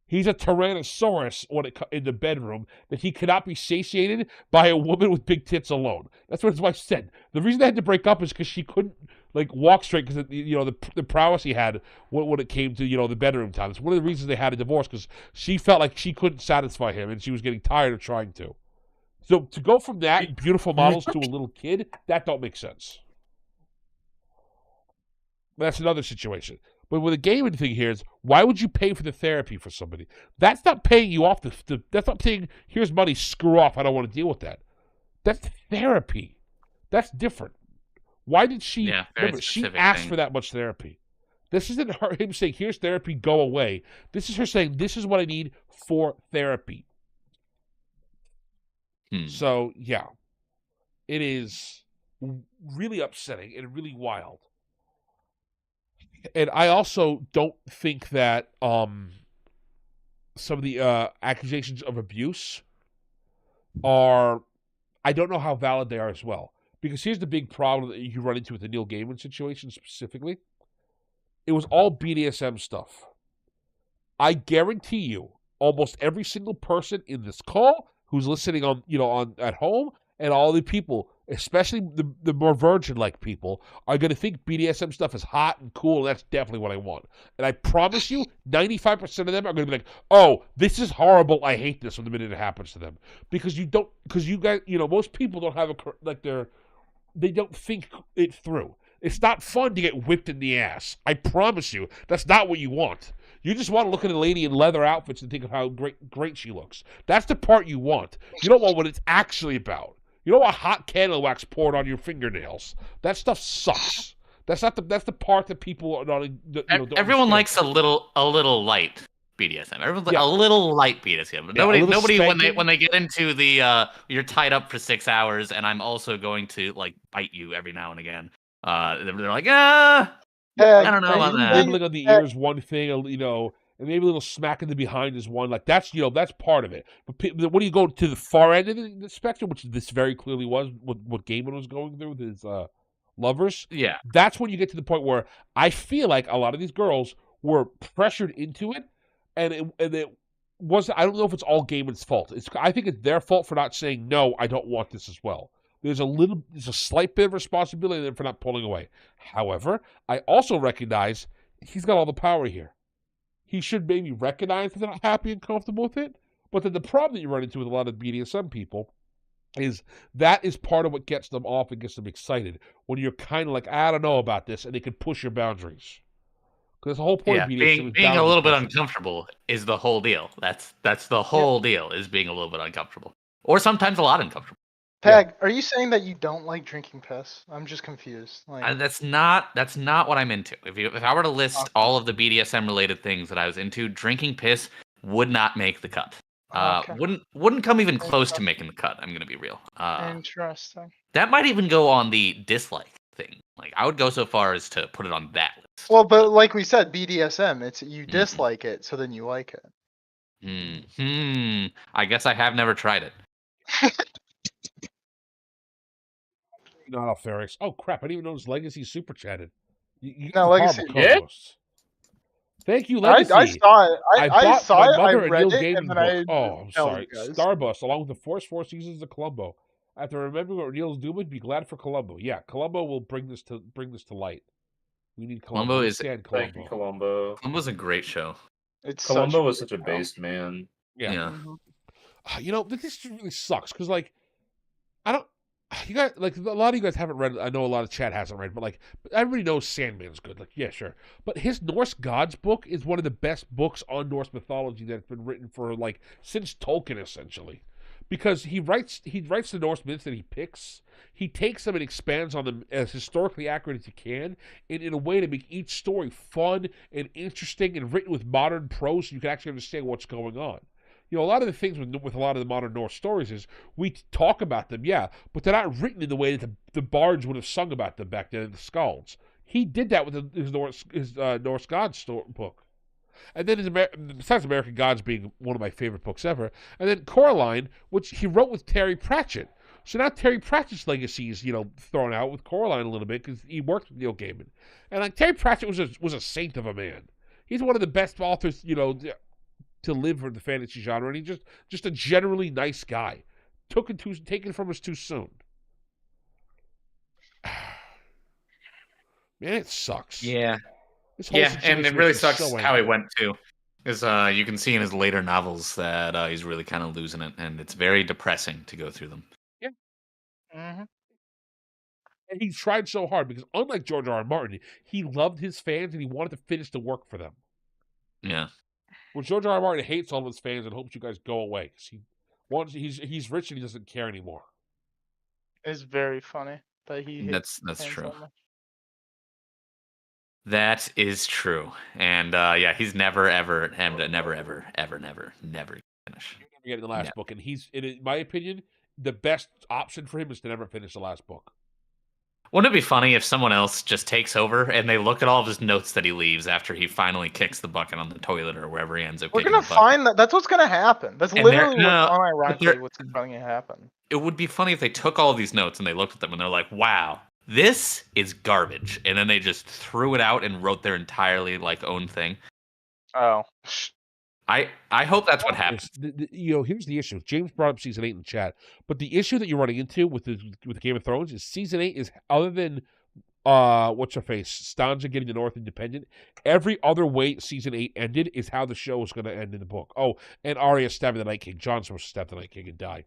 He's a tyrannosaurus in the bedroom that he cannot be satiated by a woman with big tits alone. That's what his wife said. The reason they had to break up is because she couldn't walk straight because the prowess he had when it came to the bedroom time. It's one of the reasons they had a divorce, because she felt like she couldn't satisfy him and she was getting tired of trying to. So to go from that beautiful models to a little kid, that don't make sense. That's another situation. But with the Gaimen thing here is, why would you pay for the therapy for somebody? That's not paying you off. That's not saying, here's money, screw off, I don't want to deal with that. That's therapy. That's different. Why did she... remember, she asked for that much therapy. This isn't him saying, here's therapy, go away. This is her saying, this is what I need for therapy. So, yeah. It is really upsetting and really wild. And I also don't think that some of the accusations of abuse are... I don't know how valid they are as well. Because here's the big problem that you run into with the Neil Gaimen situation specifically. It was all BDSM stuff. I guarantee you, almost every single person in this call who's listening on at home, and all the people, especially the more virgin-like people, are going to think BDSM stuff is hot and cool, and that's definitely what I want. And I promise you, 95% of them are going to be like, oh, this is horrible, I hate this from the minute it happens to them. Because you guys, most people don't have they don't think it through. It's not fun to get whipped in the ass. I promise you, that's not what you want. You just want to look at a lady in leather outfits and think of how great she looks. That's the part you want. You don't want what it's actually about. You don't want hot candle wax poured on your fingernails. That stuff sucks. That's the part that people are not. Everyone likes a little light BDSM. Everyone's like a little light BDSM. Nobody when they get into the you're tied up for 6 hours and I'm also going to bite you every now and again. They're like I don't know about that. Nibbling on the ear is one thing, and maybe a little smack in the behind is one. Like that's part of it. But when you go to the far end of the spectrum, which this very clearly was what Gaimen was going through with his lovers, that's when you get to the point where I feel like a lot of these girls were pressured into it, and it was. I don't know if it's all Gaimen's fault. I think it's their fault for not saying no. I don't want this as well. There's a slight bit of responsibility there for not pulling away. However, I also recognize he's got all the power here. He should maybe recognize that they're not happy and comfortable with it. But then the problem that you run into with a lot of BDSM people is that is part of what gets them off and gets them excited. When you're kind of like, I don't know about this, and they can push your boundaries. Because the whole point of BDSM being a little bit uncomfortable is the whole deal. That's the whole deal, is being a little bit uncomfortable. Or sometimes a lot uncomfortable. Peg, are you saying that you don't like drinking piss? I'm just confused. Like, That's not what I'm into. If I were to list all of the BDSM related things that I was into, drinking piss would not make the cut. Wouldn't come even close to making the cut. I'm gonna be real. Interesting. That might even go on the dislike thing. Like I would go so far as to put it on that list. Well, but like we said, BDSM, it's you dislike it, so then you like it. I guess I have never tried it. Not Alferix. Oh crap! I didn't even notice Legacy super chatted. No, Legacy. Yeah. Thank you, Legacy. I saw it. I saw my it. I mother read Neil it, Gaiman and then book. I. I'm sorry. Starbust, along with the first 4 seasons of Columbo. After remembering what Neil's doing, be glad for Columbo. Yeah, Columbo will bring this to light. We need Columbo. Thank you, Columbo. Columbo's a great show. Columbo was such a based man. Yeah. You know, this really sucks because, like, I don't. You guys, like, a lot of you guys haven't read. I know a lot of chat hasn't read, but like, everybody knows Sandman's good. Like, yeah, sure. But his Norse Gods book is one of the best books on Norse mythology that's been written for like since Tolkien, essentially, because he writes the Norse myths that he picks. He takes them and expands on them as historically accurate as he can, and in a way to make each story fun and interesting and written with modern prose, so you can actually understand what's going on. You know, a lot of the things with a lot of the modern Norse stories is we talk about them, yeah, but they're not written in the way that the bards would have sung about them back then in the Skalds. He did that with his Norse Gods book. And then besides American Gods being one of my favorite books ever, and then Coraline, which he wrote with Terry Pratchett. So now Terry Pratchett's legacy is, you know, thrown out with Coraline a little bit because he worked with Neil Gaiman. And like Terry Pratchett was a saint of a man. He's one of the best authors, you know, to live for the fantasy genre, and he's just a generally nice guy. Taken from us too soon. Man, it sucks. Yeah. And it really sucks so how he went too. Because you can see in his later novels that he's really kind of losing it, and it's very depressing to go through them. Yeah. And he tried so hard because, unlike George R. R. Martin, he loved his fans and he wanted to finish the work for them. Yeah. Well, George R. R. Martin hates all of his fans and hopes you guys go away because he's rich and he doesn't care anymore. It's very funny that he. That's true. That is true, and yeah, he's never ever finish. You're never getting the last book, and in my opinion, the best option for him is to never finish the last book. Wouldn't it be funny if someone else just takes over and they look at all of his notes that he leaves after he finally kicks the bucket on the toilet or wherever he ends up? We're gonna find that. That's what's gonna happen. That's literally what's going to happen. It would be funny if they took all of these notes and they looked at them and they're like, "Wow, this is garbage," and then they just threw it out and wrote their entirely own thing. Oh. I hope that's what happens. You know, here's the issue. James brought up season 8 in the chat, but the issue that you're running into with Game of Thrones is season 8 is, other than what's her face, Stanza getting the North Independent, every other way season 8 ended is how the show is going to end in the book. Oh, and Arya stabbing the Night King. Jon's supposed to stab the Night King and die.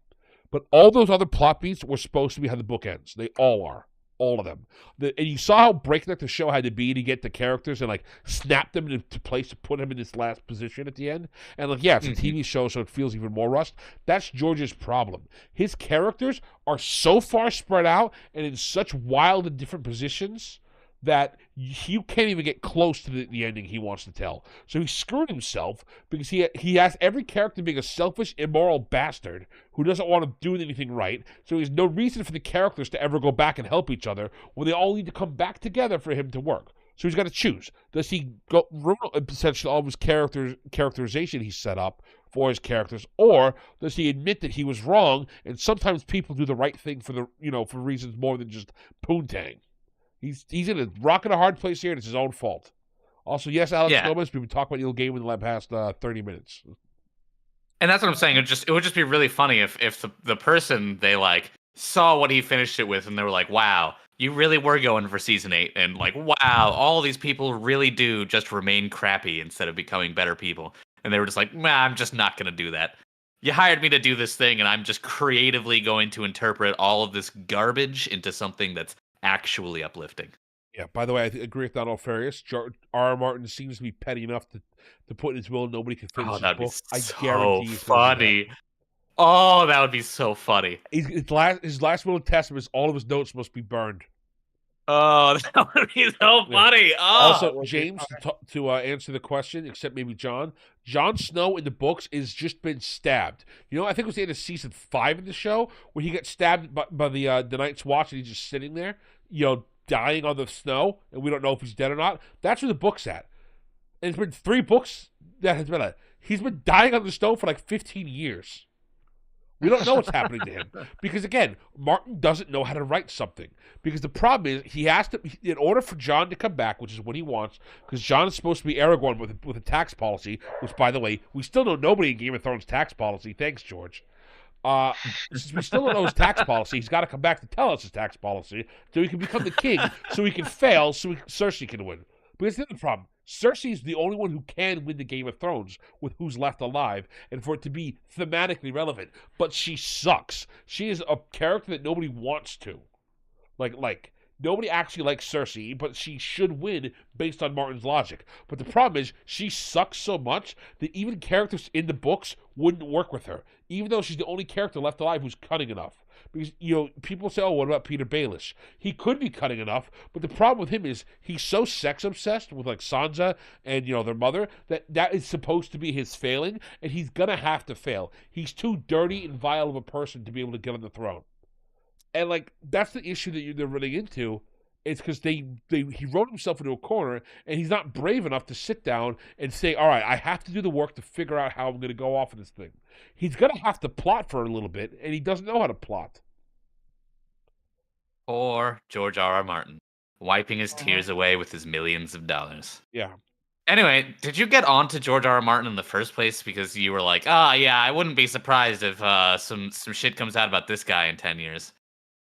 But all those other plot beats were supposed to be how the book ends. They all are. All of them. And you saw how breakneck the show had to be to get the characters and snap them into place to put him in this last position at the end. And it's a TV show, so it feels even more rushed. That's George's problem. His characters are so far spread out and in such wild and different positions that you can't even get close to the ending he wants to tell. So he screwed himself because he has every character being a selfish, immoral bastard who doesn't want to do anything right. So there's no reason for the characters to ever go back and help each other when they all need to come back together for him to work. So he's got to choose. Does he go ruin essentially all of his characterization he set up for his characters, or does he admit that he was wrong? And sometimes people do the right thing for reasons more than just poontang. He's in a rock and a hard place here, and it's his own fault. Also, yes, Alex Gomez, we've been talking about Neil Gaiman in the past 30 minutes. And that's what I'm saying. It would just be really funny if the person they saw what he finished it with, and they were like, "Wow, you really were going for season 8," and "Wow, all these people really do just remain crappy instead of becoming better people," and they were just like, "Nah, I'm just not gonna do that. You hired me to do this thing, and I'm just creatively going to interpret all of this garbage into something that's actually uplifting." Yeah, by the way, I agree with Donald Farias. R. Martin seems to be petty enough to put in his will nobody can finish his book. I guarantee so funny. Oh, that would be so funny. His last will and testament is all of his notes must be burned. Oh, that would be so funny. Oh. Also, James, to answer the question, except maybe Jon Snow in the books has just been stabbed. You know, I think it was the end of season 5 of the show where he got stabbed by the Night's Watch, and he's just sitting there, dying on the snow, and we don't know if he's dead or not. That's where the book's at. And it's been 3 books that has been he's been dying on the snow for like 15 years. We don't know what's happening to him. Because, again, Martin doesn't know how to write something. Because the problem is, he has to, in order for Jon to come back, which is what he wants, because Jon is supposed to be Aragorn with a tax policy, which, by the way, we still know nobody in Game of Thrones tax policy. Thanks, George. Since we still don't know his tax policy, he's got to come back to tell us his tax policy so he can become the king, so he can fail, so Cersei can win. Because that's the problem. Cersei is the only one who can win the Game of Thrones with who's left alive, and for it to be thematically relevant. But she sucks. She is a character that nobody wants to. Like nobody actually likes Cersei, but she should win based on Martin's logic. But the problem is, she sucks so much that even characters in the books wouldn't work with her, even though she's the only character left alive who's cunning enough. Because, people say, oh, what about Peter Baelish? He could be cunning enough, but the problem with him is he's so sex-obsessed with, like, Sansa and, their mother, that is supposed to be his failing, and he's going to have to fail. He's too dirty and vile of a person to be able to get on the throne. And, like, that's the issue that they're running into. It's because he wrote himself into a corner, and he's not brave enough to sit down and say, all right, I have to do the work to figure out how I'm going to go off of this thing. He's going to have to plot for a little bit, and he doesn't know how to plot. Or George R.R. Martin, wiping his tears away with his millions of dollars. Yeah. Anyway, did you get on to George R.R. Martin in the first place because you were like, yeah, I wouldn't be surprised if some shit comes out about this guy in 10 years?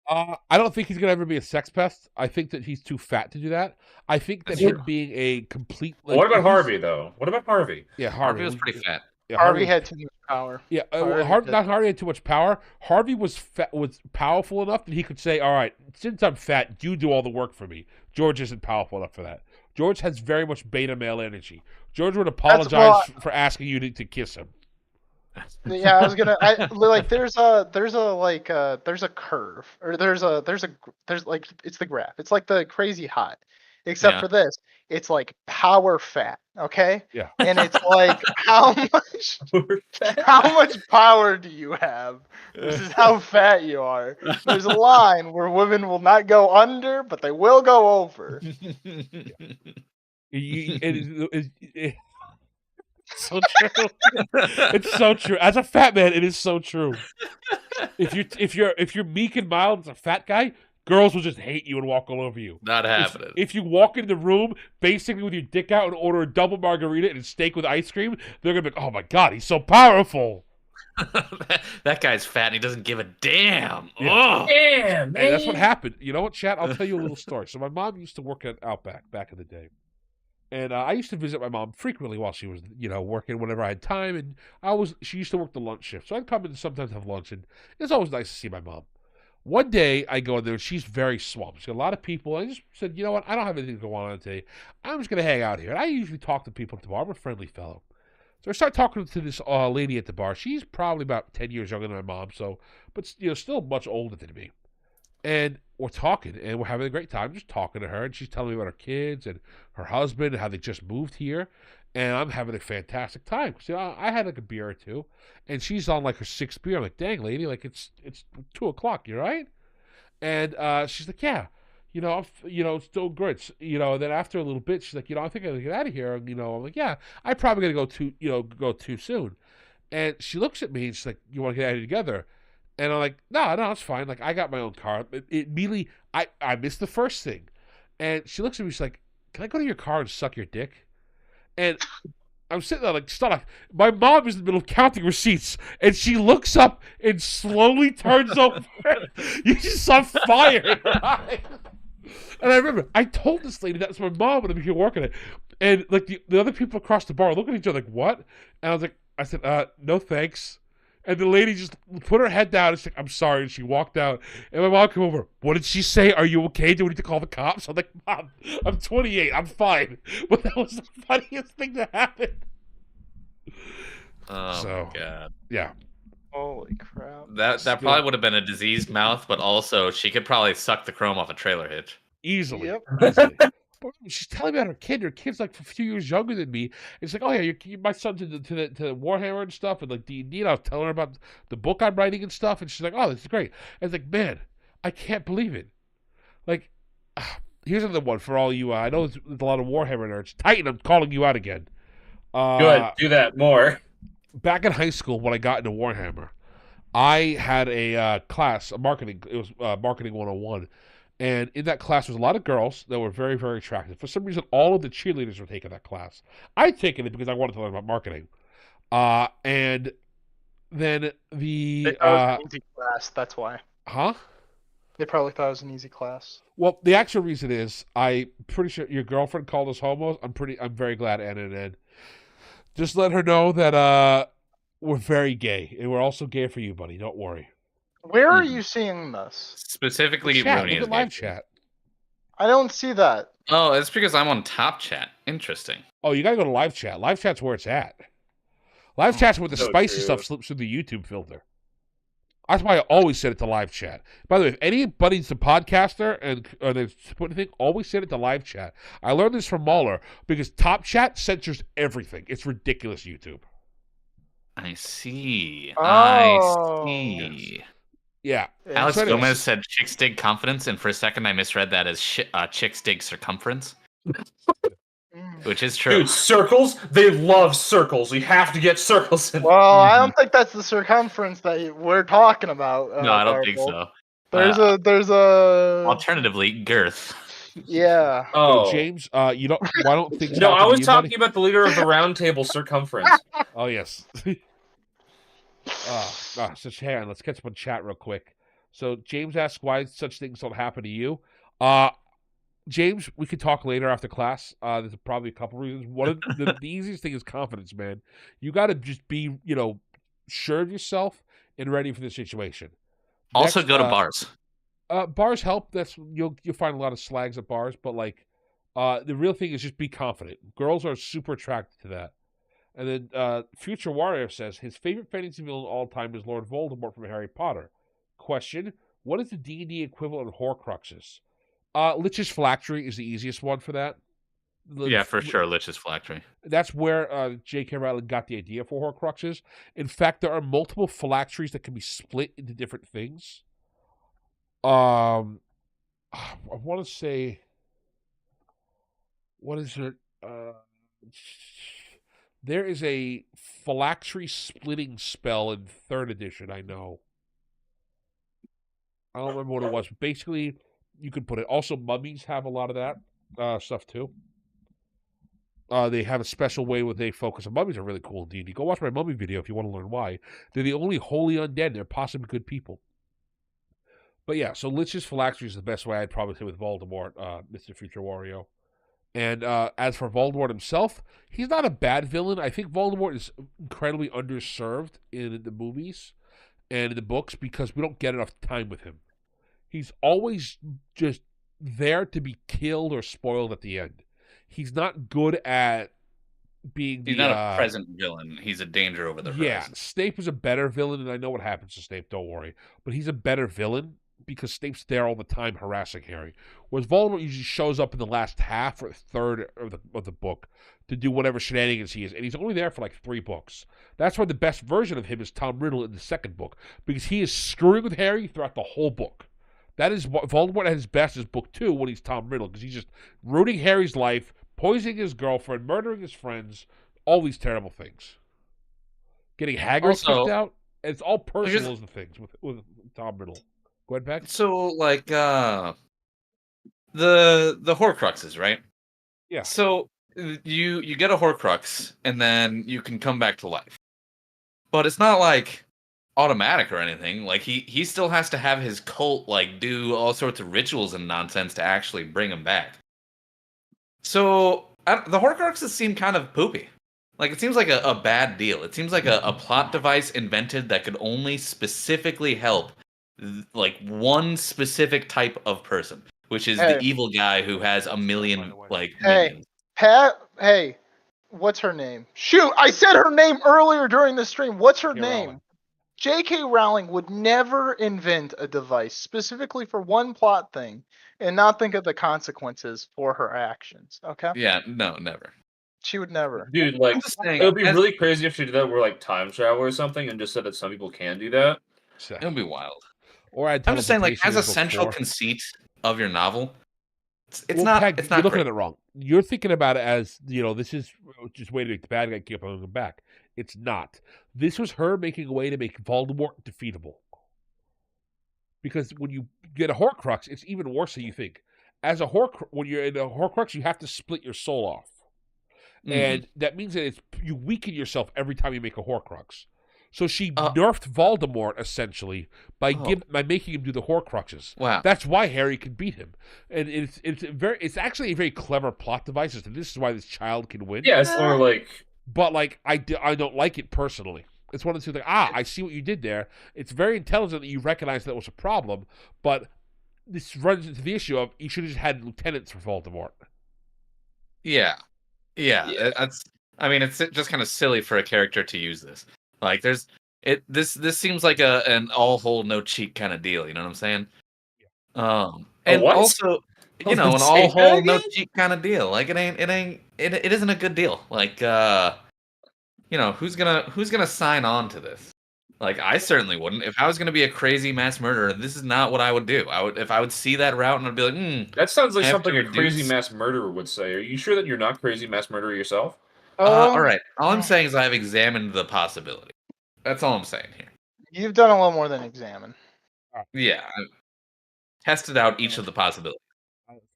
I don't think he's going to ever be a sex pest. I think that he's too fat to do that. I think that him being a complete... what about Harvey, though? What about Harvey? Yeah, Harvey was pretty fat. Yeah, Harvey had too much power. Yeah, Harvey had too much power. Harvey was powerful enough that he could say, all right, since I'm fat, you do all the work for me. George isn't powerful enough for that. George has very much beta male energy. George would apologize for asking you to kiss him. Yeah, I was gonna. There's a curve, or there's it's the graph. It's like the crazy hot, except for this, it's like power fat. Okay. Yeah. And it's like how much power do you have? This is how fat you are. There's a line where women will not go under, but they will go over. So true. It's so true. As a fat man, it is so true. If you're meek and mild as a fat guy, girls will just hate you and walk all over you. Not happening. If you walk into the room basically with your dick out and order a double margarita and a steak with ice cream, they're gonna be like, "Oh my god, he's so powerful." that guy's fat and he doesn't give a damn. Yeah. Oh. Damn, man. And that's what happened. You know what, chat? I'll tell you a little story. So my mom used to work at Outback back in the day. And I used to visit my mom frequently while she was, working whenever I had time. And she used to work the lunch shift. So I'd come in and sometimes have lunch. And it's always nice to see my mom. One day I go in there and she's very swamped. She's got a lot of people. I just said, you know what? I don't have anything to go on today. I'm just going to hang out here. And I usually talk to people at the bar. I'm a friendly fellow. So I start talking to this lady at the bar. She's probably about 10 years younger than my mom. But still much older than me. And we're talking, and we're having a great time just talking to her, and she's telling me about her kids and her husband and how they just moved here, and I'm having a fantastic time. So I had like a beer or two, and she's on like her 6th beer. I'm like, dang, lady, like it's 2 o'clock, you right? And she's like, yeah, I'm still good. Then after a little bit, she's like, I think I gotta get out of here. And, I'm like, yeah, I probably gotta go too soon. And she looks at me and she's like, you want to get out of here together? And I'm like, no, it's fine. Like, I got my own car. Immediately, I missed the first thing. And she looks at me, she's like, can I go to your car and suck your dick? And I'm sitting there like, stop. My mom is in the middle of counting receipts. And she looks up and slowly turns over. You just saw fire in her eye. And I remember, I told this lady that's my mom when I'm here working it. And, like, the other people across the bar look at each other like, what? And I said, no thanks. And the lady just put her head down and she's like, I'm sorry. And she walked out. And my mom came over. What did she say? Are you okay? Do we need to call the cops? I'm like, Mom, I'm 28. I'm fine. But that was the funniest thing that happened. Oh, my God. Yeah. Oh, Holy crap! That probably would have been a diseased mouth, but also she could probably suck the chrome off a trailer hitch easily. Yep. Easily. But she's telling me about her kid. Her kid's like a few years younger than me. It's like, oh yeah, my son's into to Warhammer and stuff, and like D&D. And I was telling her about the book I'm writing and stuff, and she's like, oh, this is great. And it's like, man, I can't believe it. Like, here's another one for all you. I know there's a lot of Warhammer nerds. Titan, I'm calling you out again. Good, do that more. Back in high school, when I got into Warhammer, I had a class, a marketing. It was marketing 101. And in that class was a lot of girls that were very, very attractive. For some reason, all of the cheerleaders were taking that class. I'd taken it because I wanted to learn about marketing. And then They thought it was an easy class, that's why. Huh? They probably thought it was an easy class. Well, the actual reason is, I'm pretty sure your girlfriend called us homos. I'm very glad, Anna and Ed. Just let her know that we're very gay. And we're also gay for you, buddy. Don't worry. Where are you seeing this? Specifically, Rooney is live chat. I don't see that. Oh, it's because I'm on top chat. Interesting. Oh, you gotta go to live chat. Live chat's where it's at. Live chat's where the spicy stuff slips through the YouTube filter. That's why I always set it to live chat. By the way, if anybody's a podcaster or they put anything, always set it to live chat. I learned this from Mahler because top chat censors everything. It's ridiculous, YouTube. I see. Oh. I see. Yes. Yeah. Alex Gomez said chicks dig confidence, and for a second I misread that as chicks dig circumference. Which is true. Dude, circles? They love circles. We have to get circles in. Well, I don't think that's the circumference that we're talking about. No, I don't think so. There's a alternatively girth. Yeah. Oh, James, you don't. Why don't things? No, I was talking about the leader of the round table circumference. Oh yes. So hang on, let's catch up on chat real quick. So James asks why such things don't happen to you. James, we could talk later after class. There's probably a couple reasons. One of the easiest thing is confidence, man. You got to just be, sure of yourself and ready for the situation. Also, go to bars. Bars help. You'll find a lot of slags at bars, but the real thing is just be confident. Girls are super attracted to that. And then Future Warrior says his favorite fantasy villain of all time is Lord Voldemort from Harry Potter. Question: what is the D&D equivalent of Horcruxes? Lich's Phylactery is the easiest one for that. Yeah, for sure, Lich's Phylactery. That's where J.K. Rowling got the idea for Horcruxes. In fact, there are multiple phylacteries that can be split into different things. I want to say, what is it? There is a phylactery splitting spell in 3rd edition, I know. I don't remember what it was. But basically, you could put it. Also, mummies have a lot of that stuff, too. They have a special way where they focus on mummies. Are really cool in D&D. Go watch my mummy video if you want to learn why. They're the only holy undead. They're possibly good people. But yeah, so Lich's Phylactery is the best way I'd probably say with Voldemort, Mr. Future Wario. And as for Voldemort himself, he's not a bad villain. I think Voldemort is incredibly underserved in the movies and in the books because we don't get enough time with him. He's always just there to be killed or spoiled at the end. He's not good at being He's not a present villain. He's a danger over the horizon. Yeah, Snape is a better villain, and I know what happens to Snape, don't worry. But he's a better villain because Snape's there all the time harassing Harry. Whereas Voldemort usually shows up in the last half or third of the book to do whatever shenanigans he is. And he's only there for 3 books. That's why the best version of him is Tom Riddle in the 2nd book. Because he is screwing with Harry throughout the whole book. That is Voldemort at his best is book 2 when he's Tom Riddle. Because he's just ruining Harry's life, poisoning his girlfriend, murdering his friends, all these terrible things. Getting Hagrid kicked out. And it's all personal as the things with Tom Riddle. Go ahead, Beck. So, the Horcruxes, right? Yeah. So you get a Horcrux, and then you can come back to life. But it's not automatic or anything. He still has to have his cult do all sorts of rituals and nonsense to actually bring him back. So the Horcruxes seem kind of poopy. It seems like a bad deal. It seems like a plot device invented that could only specifically help one specific type of person, which is the evil guy who has a million minions. Hey, what's her name? Shoot, I said her name earlier during the stream. What's her name? J.K. Rowling would never invent a device specifically for one plot thing and not think of the consequences for her actions. Okay? Yeah, no, never. She would never. Dude, like, I'm just saying, it would be really crazy if she did that where, like, time travel or something and just said that some people can do that. It would be wild. Or I'm just saying, like, as a central conceit of your novel, it's not. Peg, it's not. You're looking at it wrong. You're thinking about it as, you know, this is just a way to make the bad guy keep on going back. It's not. This was her making a way to make Voldemort defeatable. Because when you get a Horcrux, it's even worse than you think. As a when you're in a Horcrux, you have to split your soul off, and that means that you weaken yourself every time you make a Horcrux. So she nerfed Voldemort essentially by making him do the Horcruxes. Wow, that's why Harry can beat him, and it's actually a very clever plot device. And this is why this child can win. Yeah, it's more like, but like I don't like it personally. It's one of the two things. I see what you did there. It's very intelligent that you recognize that was a problem, but this runs into the issue of you should have just had lieutenants for Voldemort. Yeah. That's. I mean, it's just kind of silly for a character to use this. Like, this seems like an all hole no cheat kind of deal. You know what I'm saying? And also, you know, an all hole no cheat kind of deal. Like, it isn't a good deal. Like, you know, who's gonna sign on to this? Like, I certainly wouldn't. If I was gonna be a crazy mass murderer, this is not what I would do. If I would see that route and I'd be like, that sounds like something a crazy mass murderer would say. Are you sure that you're not crazy mass murderer yourself? All right. All I'm saying is I have examined the possibility. That's all I'm saying here. You've done a little more than examine. Yeah, I've tested out each of the possibilities.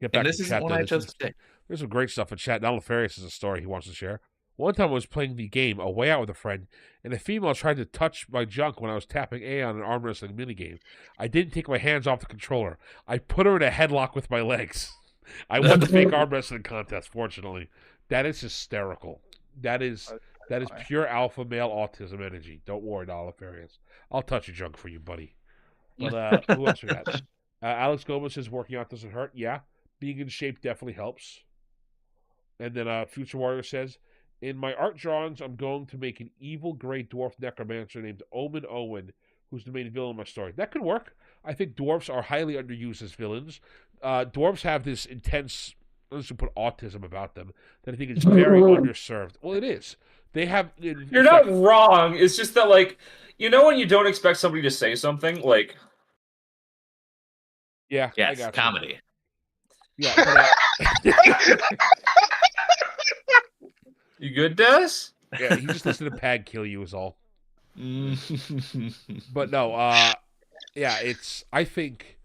Get back and this to is chat. one I chose today. There's some great stuff in chat. Now Nefarious is a story he wants to share. One time I was playing the game A Way Out with a friend, and a female tried to touch my junk when I was tapping A on an arm wrestling minigame. I didn't take my hands off the controller. I put her in a headlock with my legs. I won the fake arm wrestling contest, fortunately. That is hysterical. That is pure alpha male autism energy. Don't worry, Nefarious. I'll touch your junk for you, buddy. But who else we got? Alex Gomez says working out doesn't hurt. Yeah. Being in shape definitely helps. And then Future Warrior says, in my art drawings, I'm going to make an evil gray dwarf necromancer named Omen Owen, who's the main villain in my story. That could work. I think dwarves are highly underused as villains. Dwarves have this intense, let's put autism about them, that I think is very underserved. Well, it is. They have... You're not wrong. It's just that, like, you know when you don't expect somebody to say something? Like... Yeah, yes, I got comedy. You. Yeah, but, you good, Des? Yeah, you just listen to Pag kill you is all. But no, yeah, it's, I think,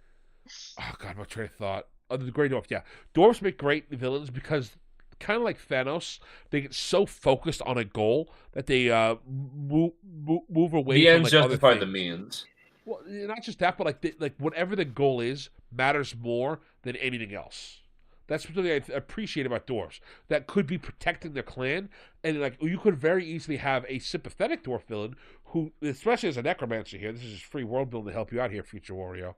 oh god, my train of thought. Oh, the Grey Dwarf, yeah. Dwarves make great villains because, kind of like Thanos, they get so focused on a goal that they move away the from ends justify the means. Well, not just that, but like whatever the goal is matters more than anything else. That's what I appreciate about dwarves. That could be protecting their clan, and like you could very easily have a sympathetic dwarf villain who, especially as a necromancer here, this is just free world building to help you out here, Future Wario.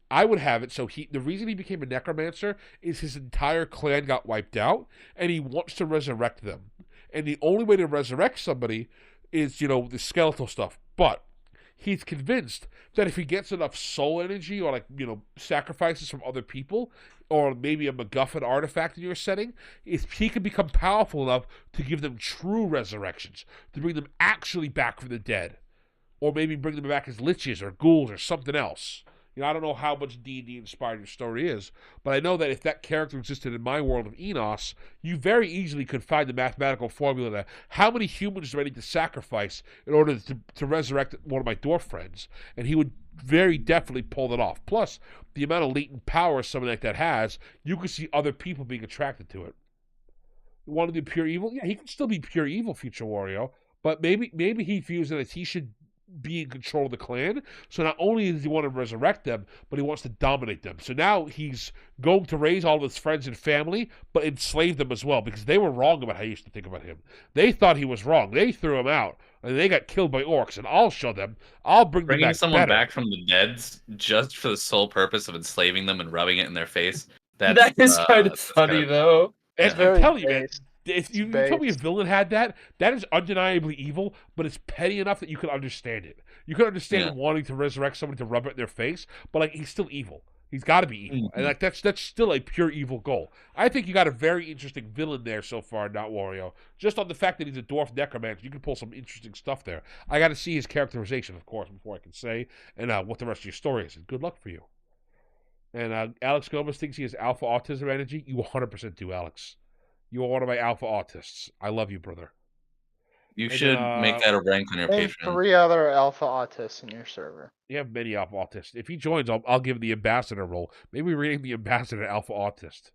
I would have it so the reason he became a necromancer is his entire clan got wiped out, and he wants to resurrect them. And the only way to resurrect somebody is, you know, the skeletal stuff. But he's convinced that if he gets enough soul energy or, like, you know, sacrifices from other people, or maybe a MacGuffin artifact in your setting, he can become powerful enough to give them true resurrections, to bring them actually back from the dead, or maybe bring them back as liches or ghouls or something else. You know, I don't know how much D&D inspired your story is, but I know that if that character existed in my world of Enos, you very easily could find the mathematical formula that how many humans are ready to sacrifice in order to resurrect one of my dwarf friends, and he would very definitely pull that off. Plus, the amount of latent power something like that has, you could see other people being attracted to it. You want to do pure evil? Yeah, he can still be pure evil, Future Wario, but maybe he views it as he should be in control of the clan. So not only does he want to resurrect them, but he wants to dominate them. So now he's going to raise all of his friends and family, but enslave them as well, because they were wrong about how he used to think about him. They thought he was wrong. They threw him out, and they got killed by orcs. And I'll show them. I'll bring them back someone better. back from the dead just for the sole purpose of enslaving them and rubbing it in their face. That is kind of funny, though. And I'm telling you, man, If you told me a villain had that is undeniably evil, but it's petty enough that you could understand it. You could understand wanting to resurrect somebody to rub it in their face, but like he's still evil. He's got to be evil, and like that's still a pure evil goal. I think you got a very interesting villain there so far, not Wario. Just on the fact that he's a dwarf necromancer, you can pull some interesting stuff there. I got to see his characterization, of course, before I can say and what the rest of your story is. And good luck for you. And Alex Gomez thinks he has alpha autism energy. You 100% do, Alex. You are one of my alpha autists. I love you, brother. You should make that a rank on your Patreon. 3 other alpha autists in your server. You have many alpha autists. If he joins, I'll give him the ambassador role. Maybe rename the ambassador alpha autist.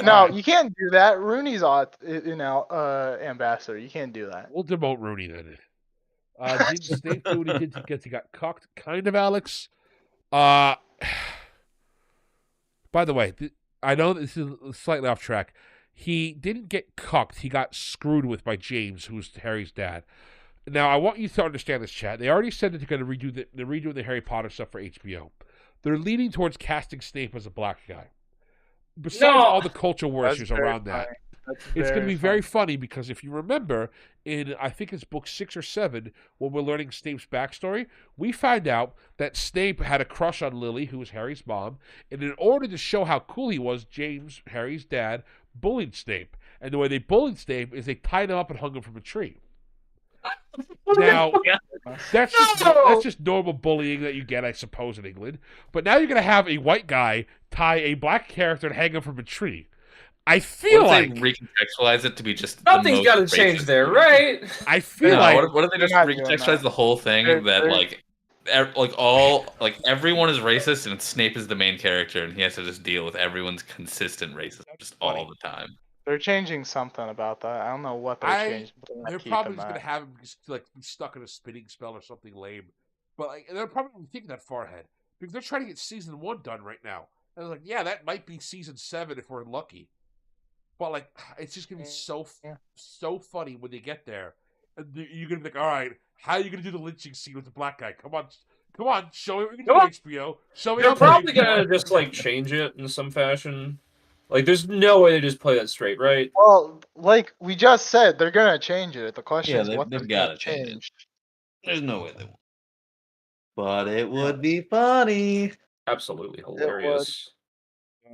No, you can't do that. Rooney's ambassador. You can't do that. We'll demote Rooney then. Did Snape do what he did to get got cucked? Kind of, Alex. By the way, I know this is slightly off track. He didn't get cucked. He got screwed with by James, who's Harry's dad. Now, I want you to understand this, chat. They already said that they're going to redo the Harry Potter stuff for HBO. They're leaning towards casting Snape as a black guy. Besides all the culture war issues around that. It's going to be very funny because if you remember, in I think it's book 6 or 7, when we're learning Snape's backstory, we find out that Snape had a crush on Lily, who was Harry's mom, and in order to show how cool he was, James, Harry's dad, bullied Snape. And the way they bullied Snape is they tied him up and hung him from a tree. Now, that's just normal bullying that you get, I suppose, in England. But now you're going to have a white guy tie a black character and hang him from a tree. I feel like they recontextualize it to be just something's got to change there, right? I feel like what if they just recontextualize the whole thing that everyone is racist and Snape is the main character and he has to just deal with everyone's consistent racism just all the time. They're changing something about that. I don't know what they're changing. They're probably just going to have him just like be stuck in a spinning spell or something lame. But like, they're probably thinking that far ahead because they're trying to get season 1 done right now. And I was like, yeah, that might be season 7 if we're lucky. But like, it's just gonna be so funny when they get there, and you're gonna be like, all right, how are you gonna do the lynching scene with the black guy? Come on, show me what you can do, HBO. Show me. They're probably gonna just like change it in some fashion. Like, there's no way they just play that straight, right? Well, like we just said, they're gonna change it. The question is what they've got to change it. There's no way they won't. But it would be funny. Absolutely hilarious.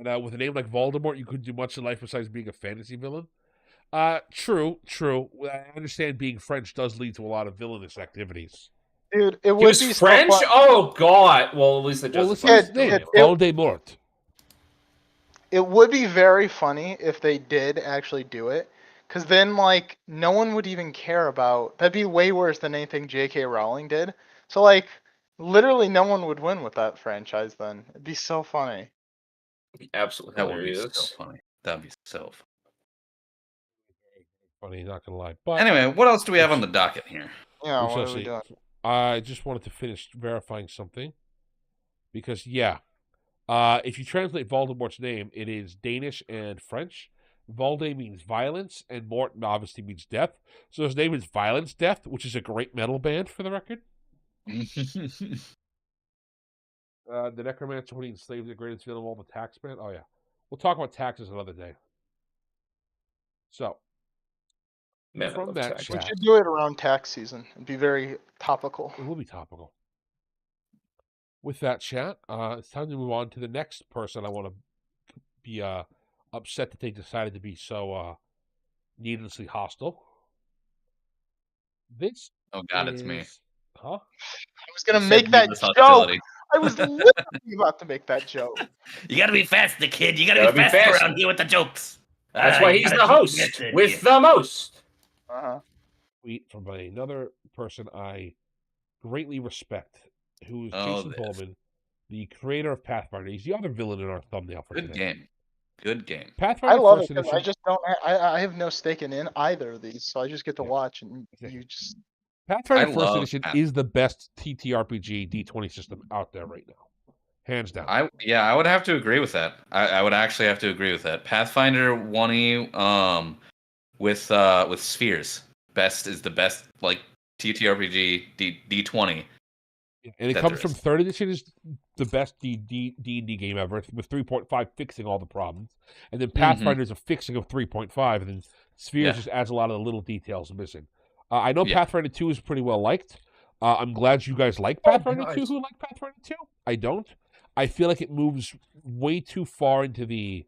And with a name like Voldemort, you couldn't do much in life besides being a fantasy villain. True. I understand being French does lead to a lot of villainous activities. Dude, it would be French? So oh God! Well, at least it just Voldemort. It would be very funny if they did actually do it, because then like no one would even care about. That'd be way worse than anything J.K. Rowling did. So like, literally, no one would win with that franchise. Then it'd be so funny. Absolutely hilarious. That would be so funny. That'd be so funny, not gonna lie. But anyway, what else do we have on the docket here? Yeah, what are we doing? I just wanted to finish verifying something because if you translate Voldemort's name, it is Danish and French. Valde means violence, and Mort obviously means death. So his name is Violence Death, which is a great metal band for the record. The necromancer when he enslaved the greatest villain of all, the tax man. Oh yeah, we'll talk about taxes another day. So, from that chat, we should do it around tax season. It'd be very topical. It will be topical. With that chat, it's time to move on to the next person. I want to be upset that they decided to be so needlessly hostile. This. Oh God, it's me. Huh? I was gonna make that joke. I was literally about to make that joke. You gotta be faster, kid. You gotta be faster around here with the jokes. That's why he's the host with the most. Tweet from another person I greatly respect, who is Jason Bulhman, the creator of Pathfinder. He's the other villain in our thumbnail for today. Good game. Pathfinder. I love it because I just don't. I have no stake in either of these, so I just get to watch, and you just. Pathfinder First Edition is the best TTRPG D20 system out there right now, hands down. I would have to agree with that. I would actually have to agree with that. Pathfinder 1E with spheres, is the best like TTRPG D20. And it comes from 3rd edition is the best D&D game ever, with 3.5 fixing all the problems. And then Pathfinder is a fixing of 3.5, and then Spheres just adds a lot of the little details missing. I know Pathfinder 2 is pretty well liked. I'm glad you guys like Pathfinder 2 who like Pathfinder 2. I don't. I feel like it moves way too far into the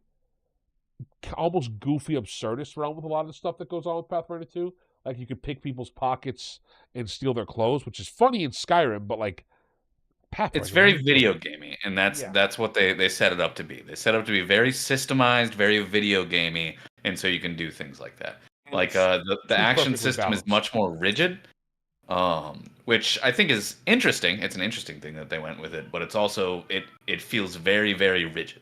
almost goofy, absurdist realm with a lot of the stuff that goes on with Pathfinder 2. Like, you could pick people's pockets and steal their clothes, which is funny in Skyrim, but, like, Pathfinder. It's very video gamey, and that's what they set it up to be. They set it up to be very systemized, very video gamey, and so you can do things like that. Like, the action system is much more rigid, which I think is interesting. It's an interesting thing that they went with it, but it's also, it feels very, very rigid.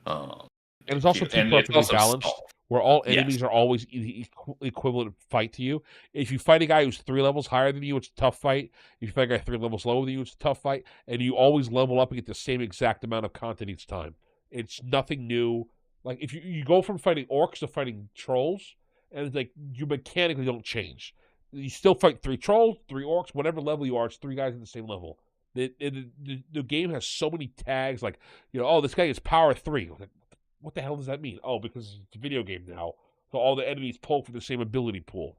And it's also too perfectly balanced, where all enemies are always the equivalent fight to you. If you fight a guy who's 3 levels higher than you, it's a tough fight. If you fight a guy 3 levels lower than you, it's a tough fight. And you always level up and get the same exact amount of content each time. It's nothing new. Like, if you go from fighting orcs to fighting trolls, and it's like, you mechanically don't change. You still fight 3 trolls, 3 orcs, whatever level you are, it's 3 guys at the same level. The game has so many tags, like, this guy is power 3. Like, what the hell does that mean? Oh, because it's a video game now, so all the enemies pull from the same ability pool.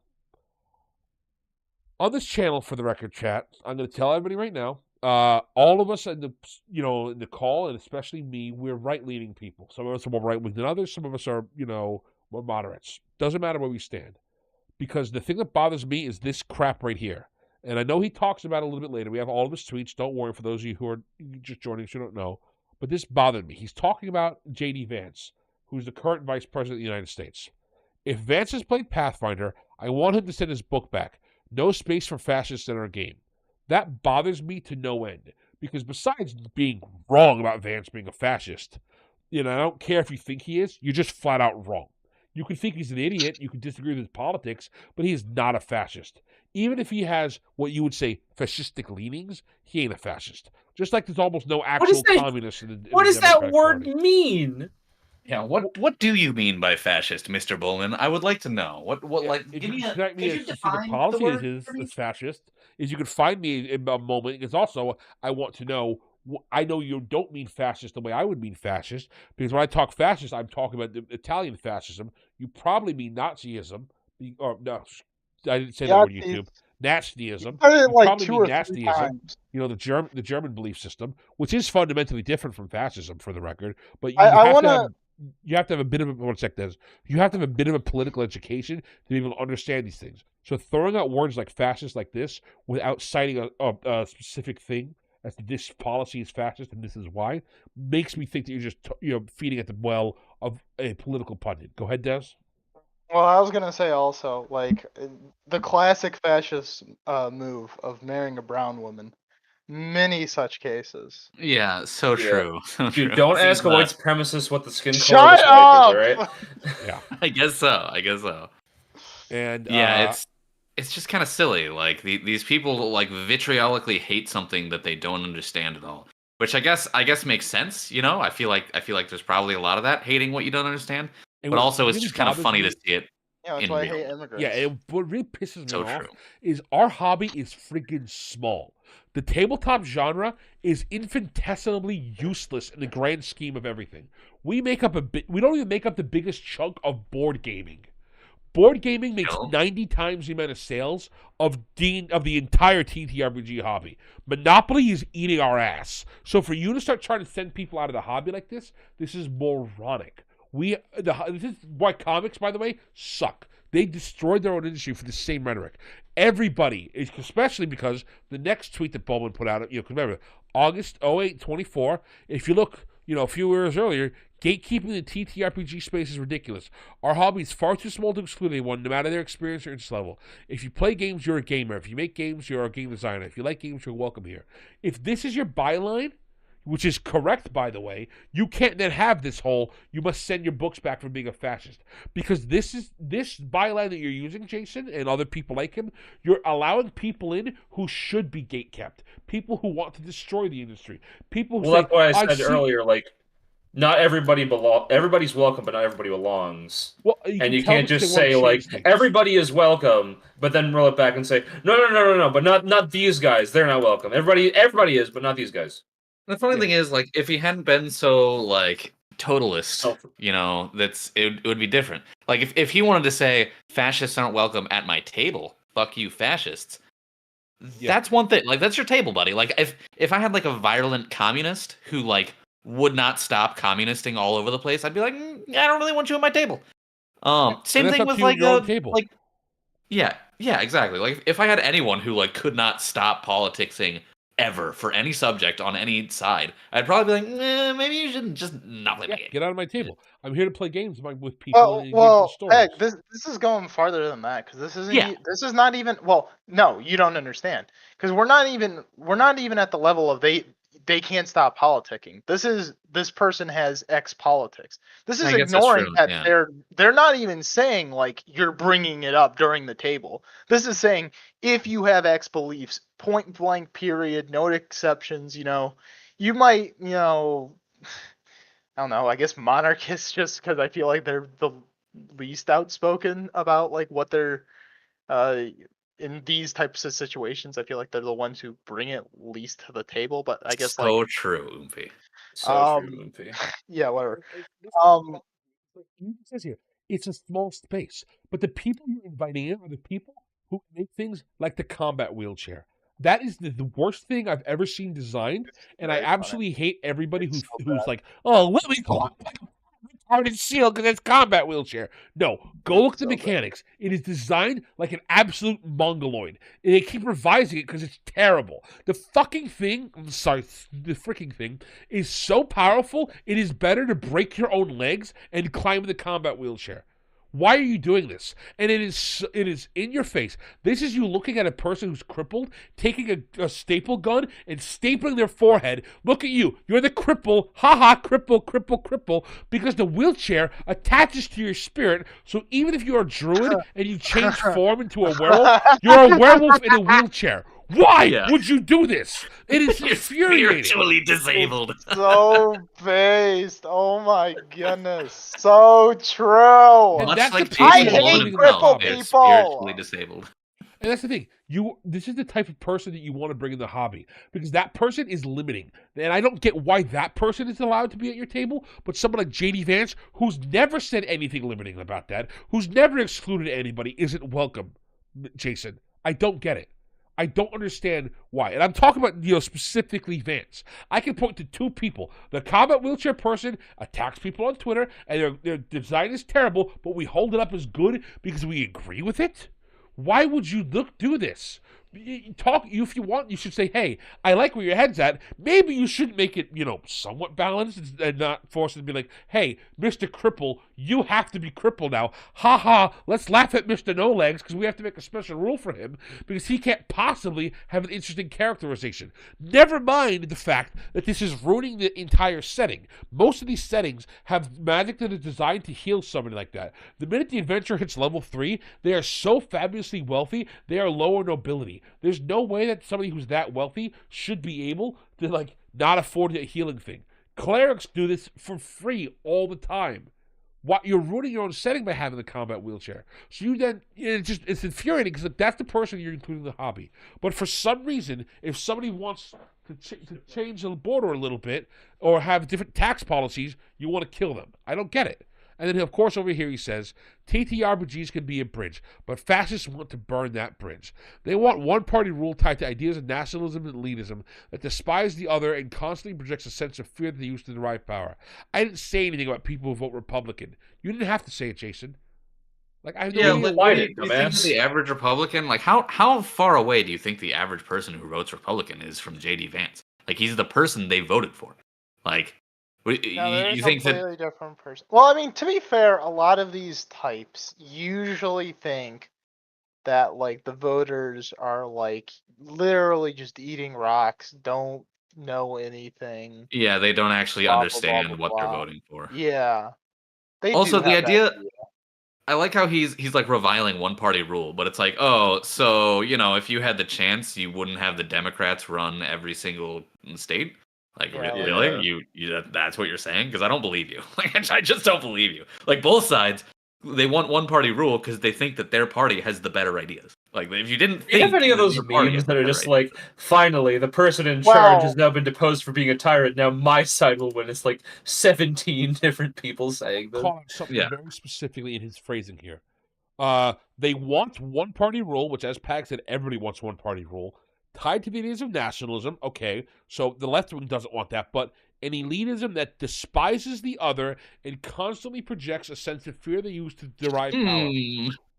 On this channel, for the record, chat, I'm going to tell everybody right now, all of us in the call, and especially me, we're right-leaning people. Some of us are more right-wing than others. Some of us are, more moderates. Doesn't matter where we stand. Because the thing that bothers me is this crap right here. And I know he talks about it a little bit later. We have all of his tweets. Don't worry, for those of you who are just joining us, you don't know. But this bothered me. He's talking about J.D. Vance, who's the current vice president of the United States. If Vance has played Pathfinder, I want him to send his book back. No space for fascists in our game. That bothers me to no end. Because besides being wrong about Vance being a fascist, I don't care if you think he is, you're just flat out wrong. You can think he's an idiot, you can disagree with his politics, but he is not a fascist. Even if he has what you would say fascistic leanings, he ain't a fascist. Just like there's almost no actual communists in the What does that word mean? Yeah, what do you mean by fascist, Mr. Bulhman? I would like to know. Give me a specific policy is fascist. Is you could find me in a moment, because also I want to know. I know you don't mean fascist the way I would mean fascist, because when I talk fascist, I'm talking about the Italian fascism. You probably mean Nazism. Or no, I didn't say that on YouTube. Nazism. You probably mean Nazism. The German belief system, which is fundamentally different from fascism, for the record. But you have to have a bit of you have to have a bit of a political education to be able to understand these things. So throwing out words like fascist like this without citing a specific thing as to this policy is fascist and this is why, makes me think that you're just feeding at the well of a political pundit. Go ahead, Des. Well, I was gonna say also, like, the classic fascist move of marrying a brown woman. Many such cases. Yeah, so true. So Dude, true. don't ask a white supremacist what the skin color Shut of up! his wife is, all right? Yeah, I guess so. And yeah, it's just kind of silly. Like these people like vitriolically hate something that they don't understand at all. Which I guess makes sense. I feel like there's probably a lot of that, hating what you don't understand. But also, it's just kind of funny to see it. Yeah, that's why I hate immigrants. Yeah, what really pisses me off is our hobby is freaking small. The tabletop genre is infinitesimally useless in the grand scheme of everything. We don't even make up the biggest chunk of board gaming. Board gaming makes 90 times the amount of sales of the entire TTRPG hobby. Monopoly is eating our ass. So for you to start trying to send people out of the hobby like this is moronic. This is why comics, by the way, suck. They destroyed their own industry for the same rhetoric. Everybody, especially because the next tweet that Bulhman put out, remember, August 08/24, if you look, a few years earlier, gatekeeping the TTRPG space is ridiculous. Our hobby is far too small to exclude anyone, no matter their experience or interest level. If you play games, you're a gamer. If you make games, you're a game designer. If you like games, you're welcome here. If this is your byline, which is correct, by the way, you can't then have this whole, you must send your books back for being a fascist. Because this byline that you're using, Jason, and other people like him, you're allowing people in who should be gatekept. People who want to destroy the industry. People who that's why I said earlier, like, not everybody everybody's welcome, but not everybody belongs. Well, and you can't just say like things. Everybody is welcome, but then roll it back and say no, but not these guys. They're not welcome. Everybody is, but not these guys. The funny thing is, like, if he hadn't been so like totalist, it would be different. Like if he wanted to say fascists aren't welcome at my table, fuck you fascists. That's one thing. Like, that's your table, buddy. Like, if I had like a virulent communist who like would not stop communisting all over the place, I'd be like, I don't really want you at my table. Same thing with like table. Like, yeah, exactly. Like, if I had anyone who like could not stop politicking ever for any subject on any side, I'd probably be like, maybe you should just not play my game. Get out of my table. I'm here to play games with people. Heck, this is going farther than that, because this isn't. This is not even. Well, no, you don't understand, because we're not even at the level of they can't stop politicking. This person has X politics. This is ignoring that they're not even saying like you're bringing it up during the table. This is saying if you have X beliefs, point blank, period, no exceptions. You might, I don't know. I guess monarchists, just because I feel like they're the least outspoken about like what they're in these types of situations. I feel like they're the ones who bring it least to the table. But I guess so true, Oomphy. So true, Oomphy. Yeah, whatever. It says here, it's a small space, but the people you're inviting in are the people who make things like the combat wheelchair. That is the worst thing I've ever seen designed, and I absolutely hate everybody who's like, oh, let me go retarded seal because it's combat wheelchair. No, go look at the mechanics. It is designed like an absolute mongoloid, and they keep revising it because it's terrible. The freaking thing is so powerful, it is better to break your own legs and climb the combat wheelchair. Why are you doing this? And it is in your face. This is you looking at a person who's crippled, taking a staple gun and stapling their forehead. Look at you. You're the cripple. Cripple. Because the wheelchair attaches to your spirit. So even if you're a druid and you change form into a werewolf, you're a werewolf in a wheelchair. Why would you do this? It is infuriating. Spiritually disabled. So based. Oh my goodness. So true. And that's like the I hate crippled people. Spiritually disabled. And that's the thing. This is the type of person that you want to bring in the hobby, because that person is limiting. And I don't get why that person is allowed to be at your table, but someone like JD Vance, who's never said anything limiting about that, who's never excluded anybody, isn't welcome, Jason. I don't get it. I don't understand why. And I'm talking about, specifically Vance. I can point to two people. The combat wheelchair person attacks people on Twitter, and their design is terrible, but we hold it up as good because we agree with it? Why would you do this? If you want, you should say, hey, I like where your head's at. Maybe you should make it, somewhat balanced and not force it to be like, hey, Mr. Cripple, you have to be crippled now. Ha ha, let's laugh at Mr. No Legs because we have to make a special rule for him because he can't possibly have an interesting characterization. Never mind the fact that this is ruining the entire setting. Most of these settings have magic that is designed to heal somebody like that. The minute the adventure hits level 3, they are so fabulously wealthy, they are lower nobility. There's no way that somebody who's that wealthy should be able to not afford a healing thing. Clerics do this for free all the time. You're ruining your own setting by having the combat wheelchair. So you then it's infuriating because that's the person you're including in the hobby. But for some reason, if somebody wants to change the border a little bit or have different tax policies, you want to kill them. I don't get it. And then, of course, over here he says, TTRPGs can be a bridge, but fascists want to burn that bridge. They want one-party rule tied to ideas of nationalism and elitism that despise the other and constantly projects a sense of fear that they use to derive power. I didn't say anything about people who vote Republican. You didn't have to say it, Jason. I have no idea why do you think the average Republican, how far away do you think the average person who votes Republican is from JD Vance? He's the person they voted for. You think that different person? Well, I mean, to be fair, a lot of these types usually think that the voters are literally just eating rocks, don't know anything. Yeah, they don't actually understand what they're voting for. Yeah. Also, the idea. I like how he's reviling one party rule, but it's like, oh, so if you had the chance, you wouldn't have the Democrats run every single state. Like, really? That's what you're saying? Because I don't believe you. Like, I just don't believe you. Like, both sides, they want one party rule because they think that their party has the better ideas. Like, if you didn't think, you have any of those memes that are just like, finally, the person in charge has now been deposed for being a tyrant. Now my side will win. It's like 17 different people saying this. Calling something very specifically in his phrasing here. They want one party rule, which, as Pag said, everybody wants one party rule. Tied to the ideas of nationalism, okay, so the left wing doesn't want that, but an elitism that despises the other and constantly projects a sense of fear they use to derive power.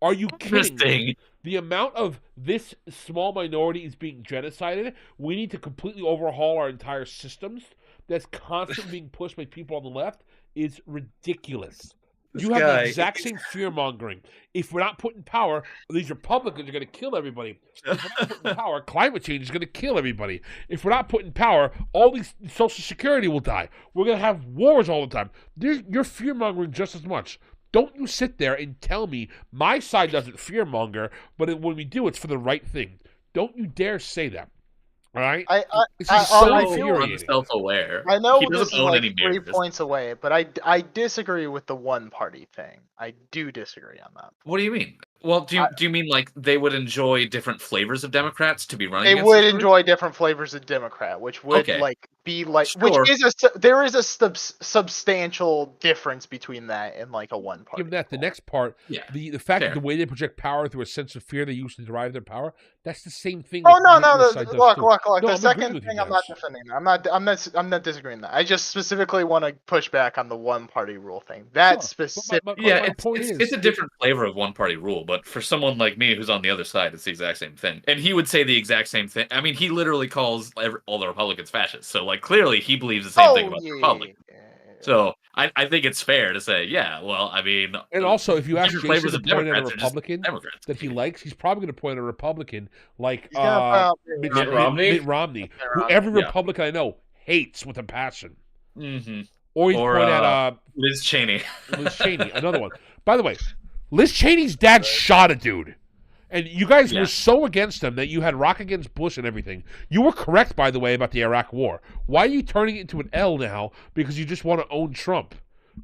Are you kidding me? The amount of this small minority is being genocided, we need to completely overhaul our entire systems that's constantly being pushed by people on the left is ridiculous. You have the exact same fear-mongering. If we're not put in power, these Republicans are going to kill everybody. If we're not put in power, climate change is going to kill everybody. If we're not put in power, all these Social Security will die. We're going to have wars all the time. You're fear-mongering just as much. Don't you sit there and tell me my side doesn't fear-monger, but when we do, it's for the right thing. Don't you dare say that. All right, this is so unself-aware. I know this is like 3 points away, but I disagree with the one-party thing. I do disagree on that. What do you mean? Well, do you mean like they would enjoy different flavors of Democrats to be running? They would enjoy different flavors of Democrat, which would be like, which is there is a substantial difference between that and like a one-party. Given that, the next part, the fact that the way they project power through a sense of fear they use to derive their power, that's the same thing. Oh no! Look. The second thing, I'm not defending that. I'm not disagreeing that. I just specifically want to push back on the one-party rule thing. That's specific. It's a different flavor of one-party rule, but for someone like me who's on the other side, it's the exact same thing. And he would say the exact same thing. I mean, he literally calls all the Republicans fascists. So, like, clearly he believes the same thing about the Republicans. So I think it's fair to say, well, I mean... And also, if you ask Jason to point at a Republican that he likes, he's probably going to point at a Republican like Mitt Romney, who every Republican I know hates with a passion. Mm-hmm. Or he's pointing at... Liz Cheney. Liz Cheney, another one. By the way, Liz Cheney's dad shot a dude. And you guys were so against him that you had rock against Bush and everything. You were correct, by the way, about the Iraq War. Why are you turning it into an L now because you just want to own Trump?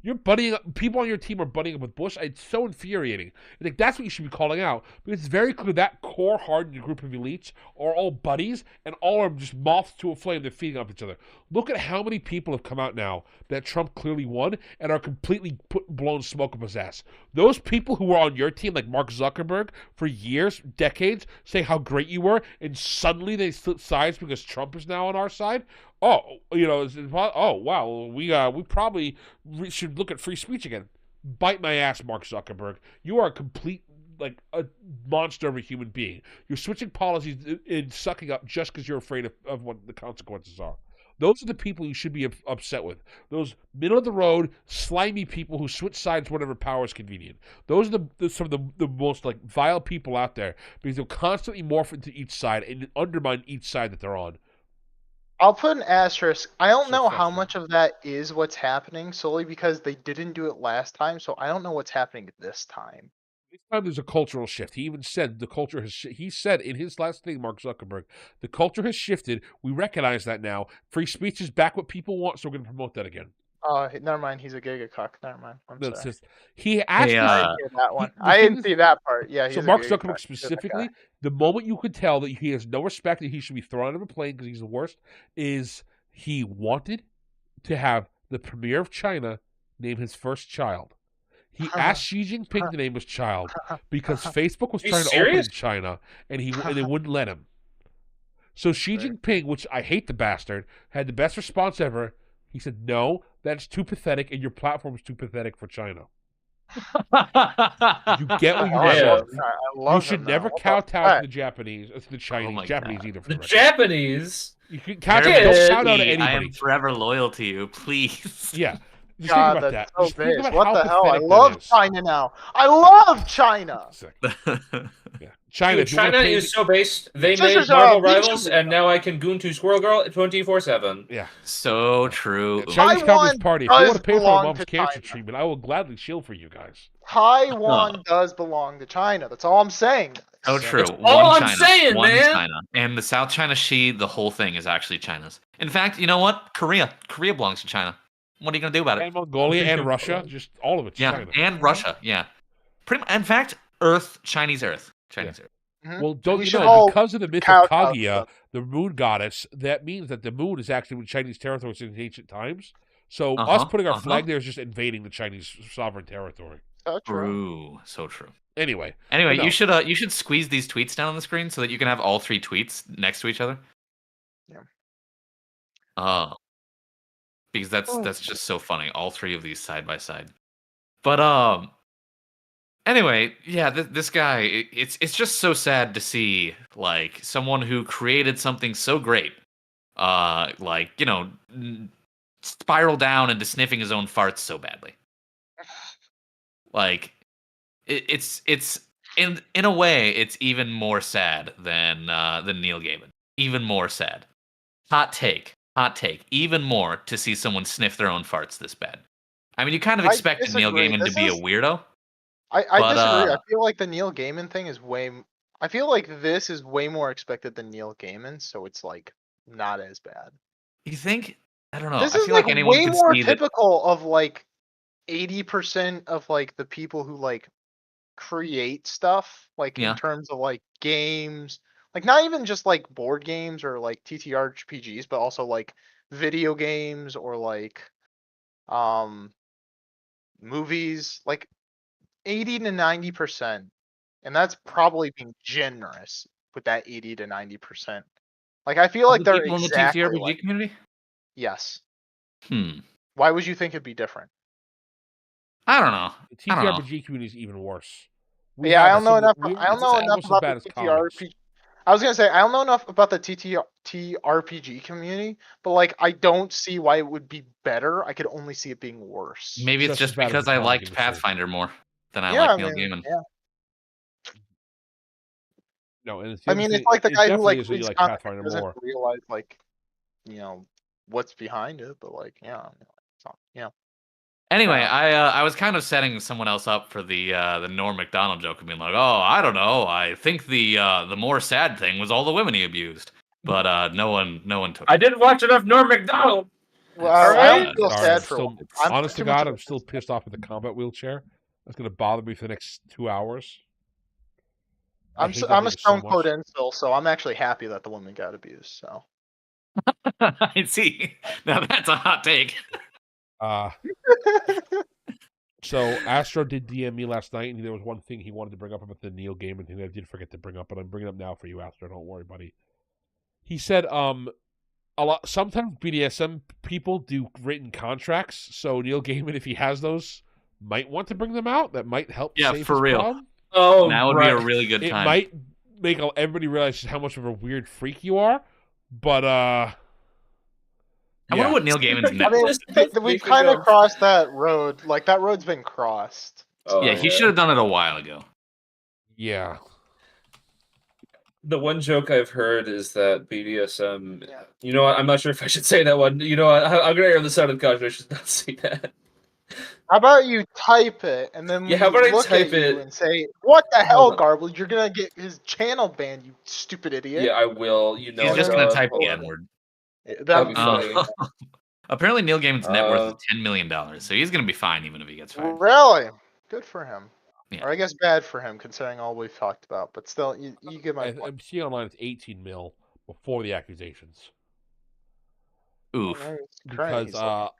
You're buddying up. People on your team are buddying up with Bush. It's so infuriating. I think that's what you should be calling out because it's very clear that core hardened group of elites are all buddies and all are just moths to a flame. They're feeding off each other. Look at how many people have come out now that Trump clearly won and are completely blown smoke up his ass. Those people who were on your team, like Mark Zuckerberg, for years, decades, say how great you were, and suddenly they split sides because Trump is now on our side. Oh, wow, we probably should look at free speech again. Bite my ass, Mark Zuckerberg. You are a complete, like, a monster of a human being. You're switching policies and sucking up just because you're afraid of what the consequences are. Those are the people you should be upset with. Those middle-of-the-road, slimy people who switch sides whenever power is convenient. Those are some of the most, like, vile people out there because they'll constantly morph into each side and undermine each side that they're on. I'll put an asterisk. I don't know how much of that is what's happening solely because they didn't do it last time, so I don't know what's happening this time. This time there's a cultural shift. He even said the culture has he said in his last thing, Mark Zuckerberg, the culture has shifted. We recognize that now. Free speech is back what people want, so we're going to promote that again. Oh, never mind. He's a gigacuck. Never mind. I'm sorry. He asked that one. I didn't see that part. Yeah. So Mark Zuckerberg specifically, the moment you could tell that he has no respect and he should be thrown out of a plane because he's the worst, is he wanted to have the premier of China name his first child. He asked Xi Jinping to name his child because Facebook was trying to open in China and they wouldn't let him. So Xi Jinping, which I hate the bastard, had the best response ever. He said, "No, that's too pathetic, and your platform is too pathetic for China." You get what you said. You should never kowtow to the Japanese, to the Chinese, Japanese either. The Japanese. You can kowtow to anybody. I am forever loyal to you, please. Yeah. Just think about that. So think about what the hell? I love China now. I love China. Yeah. China is so based. They made Marvel Rivals, and now I can goon to Squirrel Girl 24/7. Yeah. So true. Chinese Communist Party. If you want to pay for my mom's cancer treatment, I will gladly shield for you guys. Taiwan does belong to China. That's all I'm saying. So true. That's all I'm saying, one man. China. And the South China Sea, the whole thing is actually China's. In fact, you know what? Korea belongs to China. What are you gonna do about it? And Mongolia and Russia, just all of it's China. And Russia, yeah. In fact, Chinese Earth. Mm-hmm. Well, don't We you should know, all because of the myth of kowtow to Kaguya, them. the moon goddess, that means that the moon is actually Chinese territory since ancient times. So us putting our flag there is just invading the Chinese sovereign territory. So true. So true. Anyway, you should squeeze these tweets down on the screen so that you can have all three tweets next to each other. Yeah. Because that's just so funny. All three of these side by side. But anyway, yeah, this guy, it's just so sad to see like someone who created something so great, like, you know, spiral down into sniffing his own farts so badly. Like it's in a way it's even more sad than Neil Gaiman. Even more sad. Hot take. Even more to see someone sniff their own farts this bad. I mean, you kind of expected Neil Gaiman to be a weirdo. I disagree. I feel like the Neil Gaiman thing is I feel like this is way more expected than Neil Gaiman, so it's like not as bad. You think? I don't know. This I is feel like anyone way could more see typical of like 80% of like the people who like create stuff, like in terms of like games, like not even just like board games or like TTRPGs, but also like video games or like movies, like 80 to 90%. And that's probably being generous with that 80 to 90%. Like I feel like they're people exactly in the TTRPG like, community? yes. Hmm. Why would you think it'd be different? I don't know. The TTRPG community is even worse. I don't know enough. I don't know enough about the TTRPG. I was gonna say I don't know enough about the TTRPG community, but like I don't see why it would be better. I could only see it being worse. Maybe it's just because I liked Pathfinder more than I liked Neil Gaiman. Yeah. No, and I mean, it's like the guy who like reads comics doesn't realize like, you know, what's behind it, but like, yeah. Anyway, I was kind of setting someone else up for the Norm Macdonald joke and being like, oh, I don't know, I think the more sad thing was all the women he abused, but no one took it. I didn't watch enough Norm Macdonald. Well, I don't feel sad for him. Honest to God, I'm still pissed off with the combat wheelchair. That's gonna bother me for the next 2 hours. I'm a Stone Cold incel, so I'm actually happy that the woman got abused. So I see. Now that's a hot take. So Astro did DM me last night, and there was one thing he wanted to bring up about the Neil Gaiman thing that I did forget to bring up, but I'm bringing it up now for you, Astro. Don't worry, buddy. He said, sometimes BDSM people do written contracts, so Neil Gaiman, if he has those, might want to bring them out. That might help. Yeah, save for his real. problem. Oh, that would be a really good time. It might make everybody realize how much of a weird freak you are, but I wonder what Neil Gaiman's next. We've kind of crossed that road. Like that road's been crossed. Oh, yeah, he should have done it a while ago. Yeah. The one joke I've heard is that BDSM. Yeah. You know what? I'm not sure if I should say that one. You know what? I'm gonna err on the side of caution. I should not say that. How about you type it and then how about look at you and say, "What the hell, Garble? You're gonna get his channel banned, you stupid idiot." Yeah, I will. You know, he's just gonna type the N-word. That'd be funny. Apparently, Neil Gaiman's net worth is $10 million, so he's gonna be fine even if he gets fired. Really? Good for him. Yeah. Or I guess bad for him, considering all we've talked about. But still, you get my point. I'm seeing online it's 18 mil before the accusations. Oof. Because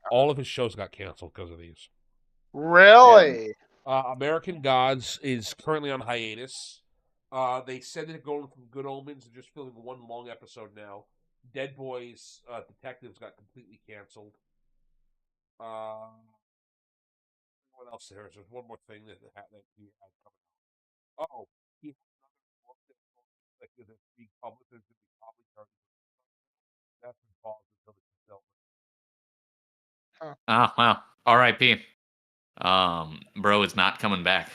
all of his shows got canceled because of these. Really? American Gods is currently on hiatus. They said they're going from Good Omens and just filming one long episode now. Dead Boys Detectives got completely canceled. What else there is? There's one more thing that he had coming out. Oh, he has another book that's being published. There's going to be probably 30. That's been paused until the Oh, wow. R.I.P. Bro is not coming back.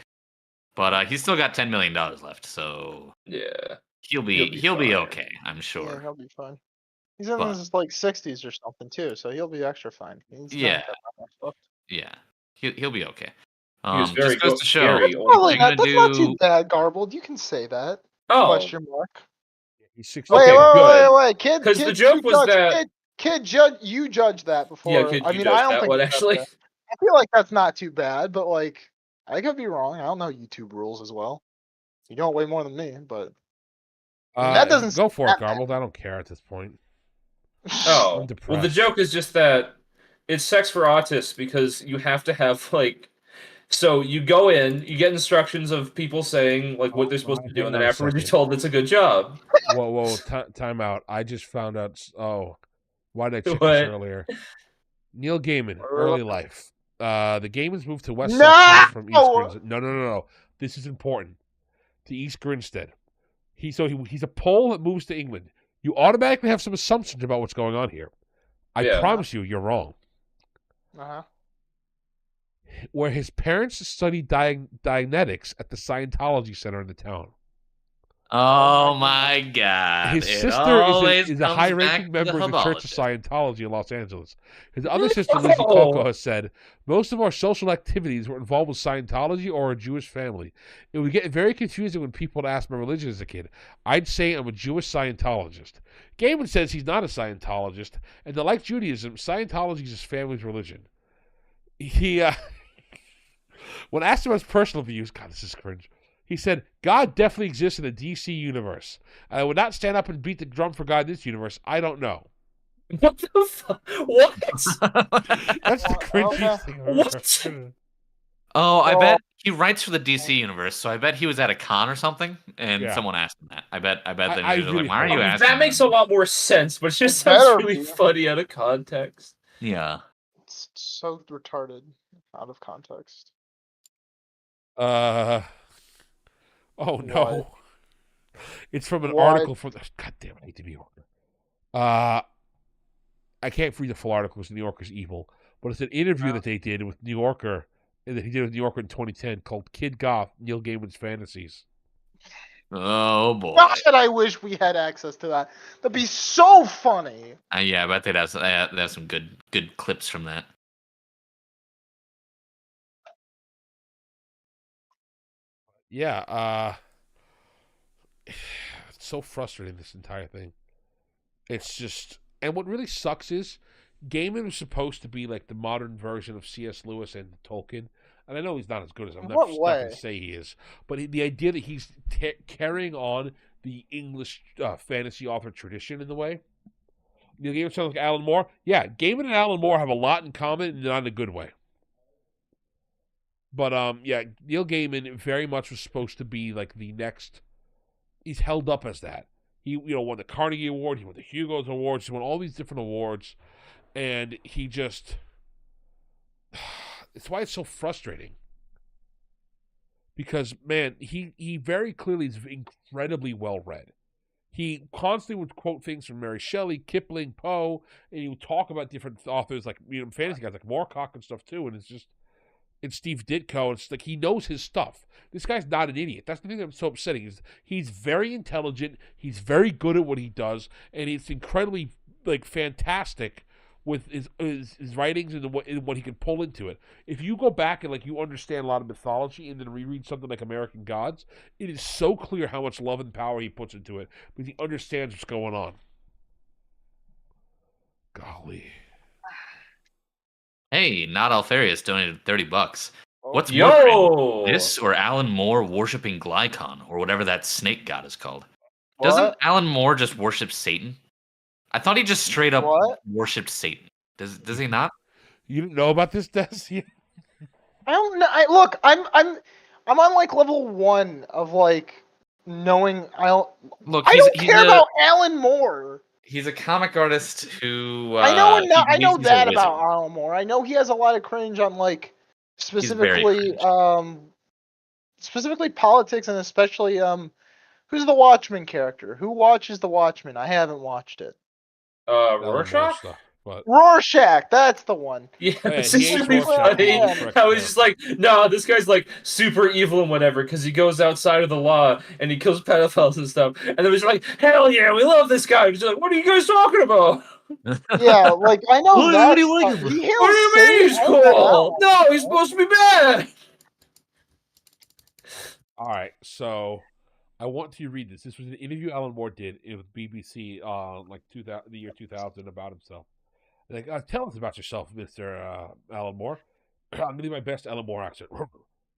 But he's still got $10 million left, so yeah. He'll be okay, I'm sure. Yeah, he'll be fine. He's in his like 60s or something too, so he'll be extra fine. Yeah. He'll be okay. He was very just goes to show. That's not too bad, Garbled. You can say that. Oh. Question mark. He's 16. Wait. Kid, because the joke was that kid judge that before. Yeah, kid, I you mean, judge I don't that think one actually. I feel like that's not too bad, but like I could be wrong. I don't know YouTube rules as well. You know way more than me, but that doesn't go for it, Garbled. I don't care at this point. Oh, I'm depressed. well, the joke is just that it's sex for autists because you have to have like. So you go in, you get instructions of people saying like what they're supposed to do, and then afterwards you're told it's a good job. Whoa, time out. I just found out. Oh, why did I check this earlier? Neil Gaiman, early life. The Gaimans moved to West Sussex from East Grinstead. No. This is important. To East Grinstead. He's a Pole that moves to England. You automatically have some assumptions about what's going on here. I promise you, you're wrong. Where his parents studied Dianetics at the Scientology Center in the town. Oh my God! His sister is a high-ranking member of the Church of Scientology in Los Angeles. His other sister, Lizzie Coco, has said, most of our social activities were involved with Scientology or a Jewish family. It would get very confusing when people would ask my religion as a kid. I'd say I'm a Jewish Scientologist. Gaiman says he's not a Scientologist, and to like Judaism, Scientology is his family's religion. He, when asked about his personal views, God, this is cringe. He said, God definitely exists in the DC universe. I would not stand up and beat the drum for God in this universe. I don't know. What the fuck? What? That's the cringiest thing I've ever. Oh, I bet he writes for the DC universe, so I bet he was at a con or something, and someone asked him that. I bet that they were like, why are you asking? That makes a lot more sense, but it just sounds really funny out of context. Yeah. It's so retarded out of context. Oh no! It's from an article from the. God damn it! I hate the New Yorker. I can't read the full article because New Yorker's evil, but it's an interview that they did with New Yorker, and that he did with New Yorker in 2010 called "Kid Goth: Neil Gaiman's Fantasies." Oh boy! God, I wish we had access to that. That'd be so funny. Yeah, I bet they'd have some good clips from that. Yeah, it's so frustrating, this entire thing. It's just, and what really sucks is Gaiman was supposed to be like the modern version of C.S. Lewis and Tolkien, and I know he's not as good as I'm not going to say he is, but the idea that he's carrying on the English fantasy author tradition in the way. Neil Gaiman sounds like Alan Moore. Yeah, Gaiman and Alan Moore have a lot in common, and not in a good way. But Neil Gaiman very much was supposed to be like the next. He's held up as that. He won the Carnegie Award. He won the Hugo's Awards. He won all these different awards, and he just. It's why it's so frustrating. Because man, he very clearly is incredibly well read. He constantly would quote things from Mary Shelley, Kipling, Poe, and he would talk about different authors like fantasy guys like Moorcock and stuff too. And it's just. And Steve Ditko, it's like he knows his stuff. This guy's not an idiot. That's the thing that's so upsetting. He's very intelligent. He's very good at what he does, and it's incredibly fantastic with his writings and what he can pull into it. If you go back and you understand a lot of mythology and then reread something like American Gods, it is so clear how much love and power he puts into it because he understands what's going on. Golly. Hey, Not Alfarius donated $30. What's more, this or Alan Moore worshiping Glycon, or whatever that snake god is called? What? Doesn't Alan Moore just worship Satan? I thought he just straight up worshipped Satan. Does he not? You didn't know about this, Des? I don't know. Look, I'm on level 1 of knowing. I don't care about Alan Moore. He's a comic artist who I know that about Alan Moore. I know he has a lot of cringe on specifically politics, and especially who's the Watchmen character? Who watches the Watchmen? I haven't watched it. Rorschach? Rorschach, that's the one. Yeah, it's really funny. I was just like, no, this guy's super evil and whatever, because he goes outside of the law and he kills pedophiles and stuff. And then we're like, hell yeah, we love this guy. He's like, what are you guys talking about? Yeah, I know that. What do you mean he's cool? No, he's supposed to be bad. All right, so I want to read this. This was an interview Alan Moore did with BBC, like the year 2000, about himself. Like, tell us about yourself, Mr. Alan Moore. I'm going to do my best Alan Moore accent.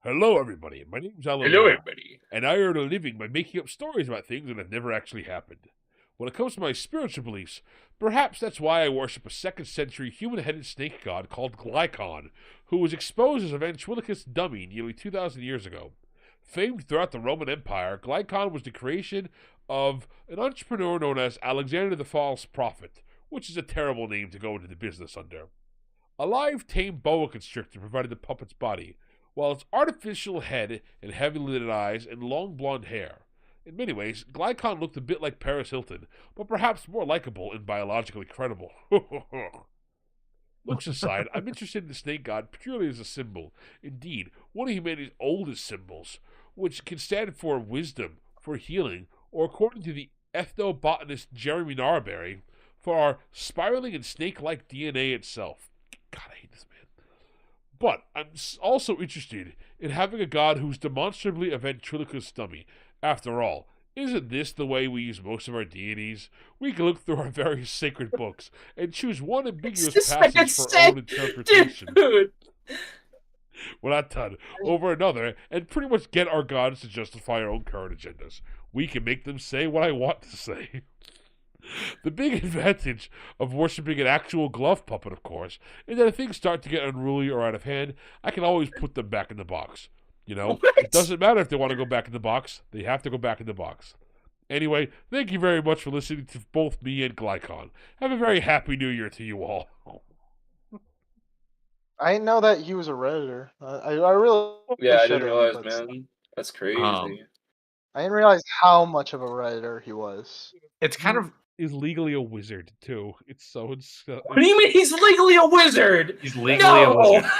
Hello, everybody. My name's Alan Hello, Moore, everybody. and I earn a living by making up stories about things that have never actually happened. When it comes to my spiritual beliefs, perhaps that's why I worship a 2nd century human-headed snake god called Glycon, who was exposed as a ventriloquist dummy nearly 2,000 years ago. Famed throughout the Roman Empire, Glycon was the creation of an entrepreneur known as Alexander the False Prophet, which is a terrible name to go into the business under. A live, tame boa constrictor provided the puppet's body, while its artificial head and heavy-lidded eyes and long blonde hair. In many ways, Glycon looked a bit like Paris Hilton, but perhaps more likable and biologically credible. Looks aside, I'm interested in the snake god purely as a symbol. Indeed, one of humanity's oldest symbols, which can stand for wisdom, for healing, or according to the ethnobotanist Jeremy Narberry, for our spiraling and snake-like DNA itself. God, I hate this man. But I'm also interested in having a god who's demonstrably a ventriloquist dummy. After all, isn't this the way we use most of our deities? We can look through our various sacred books and choose one ambiguous passage for our own interpretation. Dude. We're not done. Over another, and pretty much get our gods to justify our own current agendas. We can make them say what I want to say. The big advantage of worshipping an actual glove puppet, of course, is that if things start to get unruly or out of hand, I can always put them back in the box. You know, it doesn't matter if they want to go back in the box. They have to go back in the box. Anyway, thank you very much for listening to both me and Glycon. Have a very happy New Year to you all. I didn't know that he was a Redditor. I really I didn't realize, man. That's crazy. I didn't realize how much of a Redditor he was. It's kind of is legally a wizard too. It's so. What do you mean he's legally a wizard? He's legally a wizard.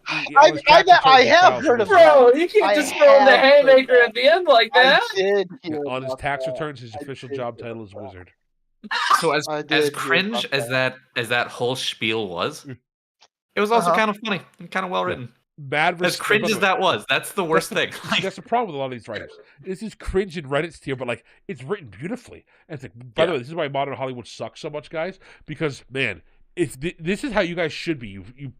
I have heard of that. Bro, you can't just throw in the haymaker at the end like that. I did hear on his tax returns, his official job title is wizard. So as cringe as that whole spiel was, it was also kind of funny and kind of well written. Bad as cringe as that was, that's the worst thing. That's the problem with a lot of these writers. This is cringe in Reddit's tier, but like it's written beautifully. And it's like, by the way, this is why modern Hollywood sucks so much, guys. Because man, if this is how you guys should be,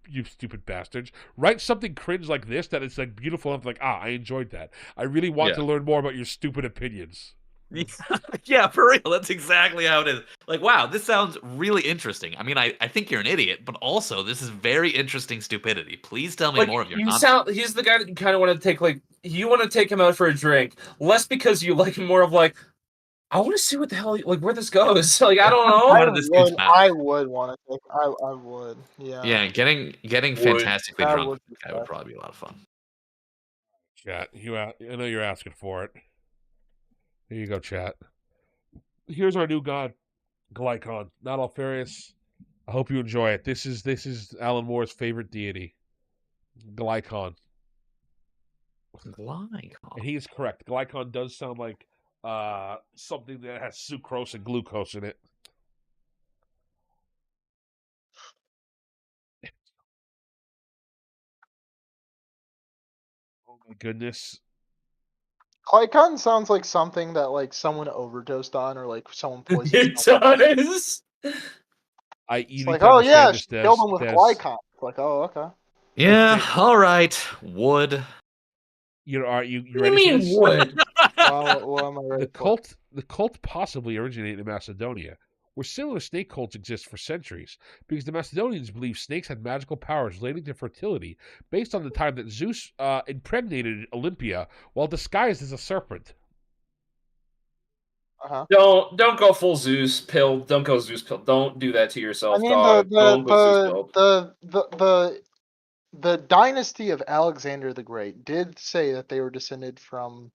you stupid bastards. Write something cringe like this that it's like beautiful and like, I enjoyed that. I really want to learn more about your stupid opinions. Yeah, for real. That's exactly how it is. Like, wow, this sounds really interesting. I mean, I think you're an idiot, but also this is very interesting stupidity. Please tell me more of your nonsense. He's the guy that you kind of want to take, like, you want to take him out for a drink, less because you like him, more of like, I want to see what the hell, like, where this goes. Like, I don't know. I would want to take. I would. Yeah. Yeah, getting fantastically drunk. That would probably be a lot of fun. Chat, I know you're asking for it. Here you go, chat. Here's our new god, Glycon. Not Alfarius. I hope you enjoy it. This is Alan Moore's favorite deity, Glycon. And he is correct. Glycon does sound like something that has sucrose and glucose in it. Oh my goodness. Glycon sounds like something that like someone overdosed on or like someone poisoned. It does. It's like, oh yeah, she killed him with Glycon. It's like, oh okay. Yeah, all right. Wood. Are you ready? What do you mean wood? Well, am I ready? The cult possibly originated in Macedonia, where similar snake cults exist for centuries, because the Macedonians believed snakes had magical powers relating to fertility, based on the time that Zeus impregnated Olympia while disguised as a serpent. Don't go full Zeus pill. Don't go Zeus pill. Don't do that to yourself, I mean, dog. the dynasty of Alexander the Great did say that they were descended from,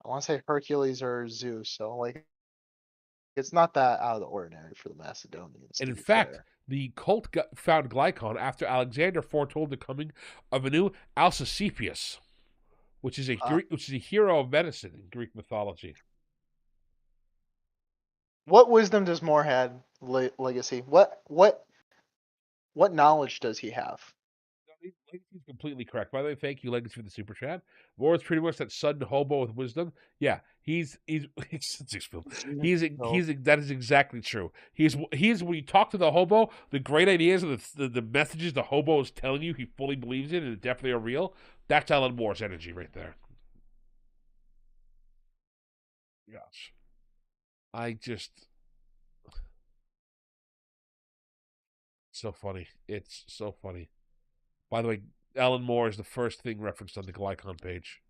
I want to say Hercules or Zeus. So like, it's not that out of the ordinary for the Macedonians. And in fact, the cult found Glycon after Alexander foretold the coming of a new Alcesipius, which is a hero of medicine in Greek mythology. What wisdom does Moore have, Legacy? What knowledge does he have? Legacy's completely correct. By the way, thank you, Legacy, for the super chat. More is pretty much that sudden hobo with wisdom. Yeah, he's that is exactly true. He's when you talk to the hobo, the great ideas and the messages the hobo is telling you, he fully believes in and definitely are real. That's Alan Moore's energy right there. Gosh, so funny. It's so funny. By the way, Alan Moore is the first thing referenced on the Glycon page.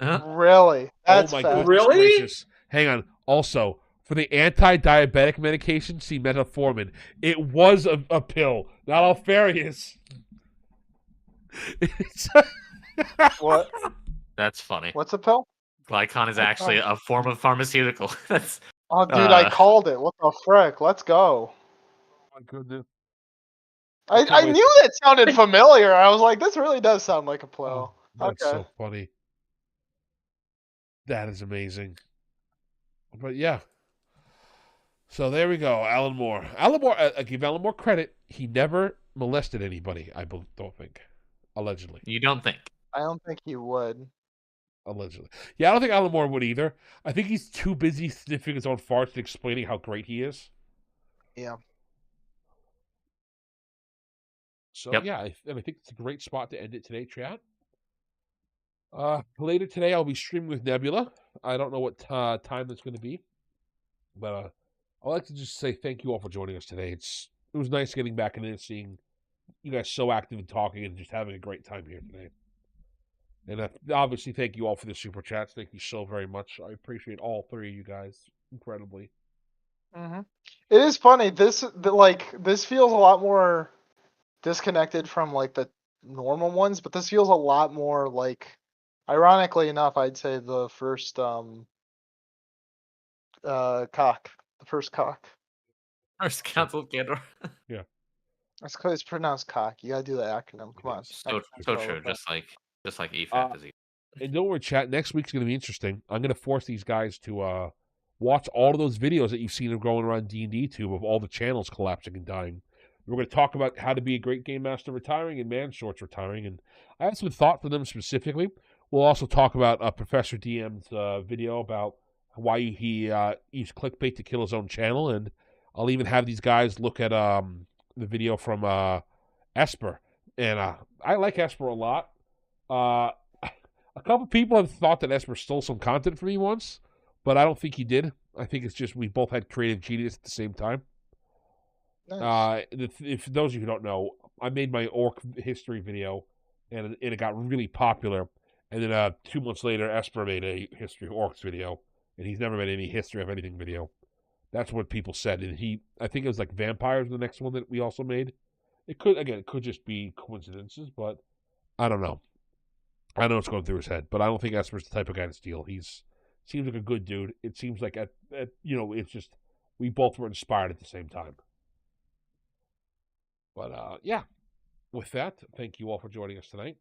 Really? That's goodness gracious. Hang on. Also, for the anti-diabetic medication, see metformin. It was a pill, not Alfarius. What? That's funny. What's a pill? Glycon is actually a form of pharmaceutical. That's. Oh, dude, I called it. What the frick? Let's go. Oh my goodness. I knew that sounded familiar. I was like, this really does sound like a pill. That's so funny. That is amazing. But yeah. So there we go. Alan Moore. I give Alan Moore credit. He never molested anybody, I don't think. Allegedly. You don't think? I don't think he would. Allegedly. Yeah, I don't think Alan Moore would either. I think he's too busy sniffing his own farts and explaining how great he is. Yeah. So yeah, I think it's a great spot to end it today, chat. Later today, I'll be streaming with Nebula. I don't know what time that's going to be, but I'd like to just say thank you all for joining us today. It was nice getting back in and seeing you guys so active and talking and just having a great time here today. And obviously, thank you all for the super chats. Thank you so very much. I appreciate all three of you guys incredibly. Mm-hmm. It is funny. This feels a lot more disconnected from like the normal ones, but this feels a lot more like, ironically enough, I'd say the first COC. The first COC. First Council of Candor. Yeah. That's because it's pronounced cock. You gotta do the acronym. Come on. So true. Just like EFAP is. And don't worry, chat. Next week's going to be interesting. I'm going to force these guys to watch all of those videos that you've seen of going around D&D Tube of all the channels collapsing and dying. We're going to talk about how to be a great game master retiring and man shorts retiring. And I have some thought for them specifically. We'll also talk about Professor DM's video about why he used clickbait to kill his own channel. And I'll even have these guys look at the video from Esper. And I like Esper a lot. A couple people have thought that Esper stole some content from me once, but I don't think he did. I think it's just we both had creative genius at the same time. Nice. If those of you who don't know, I made my orc history video, and it got really popular. And then 2 months later, Esper made a history of orcs video, and he's never made any history of anything video. That's what people said. And I think it was like vampires, the next one that we also made. It could just be coincidences, but I don't know. I know what's going through his head, but I don't think Esper's the type of guy to steal. Seems like a good dude. It seems like it's just we both were inspired at the same time. But yeah, with that, thank you all for joining us tonight,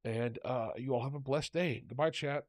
and you all have a blessed day. Goodbye, chat.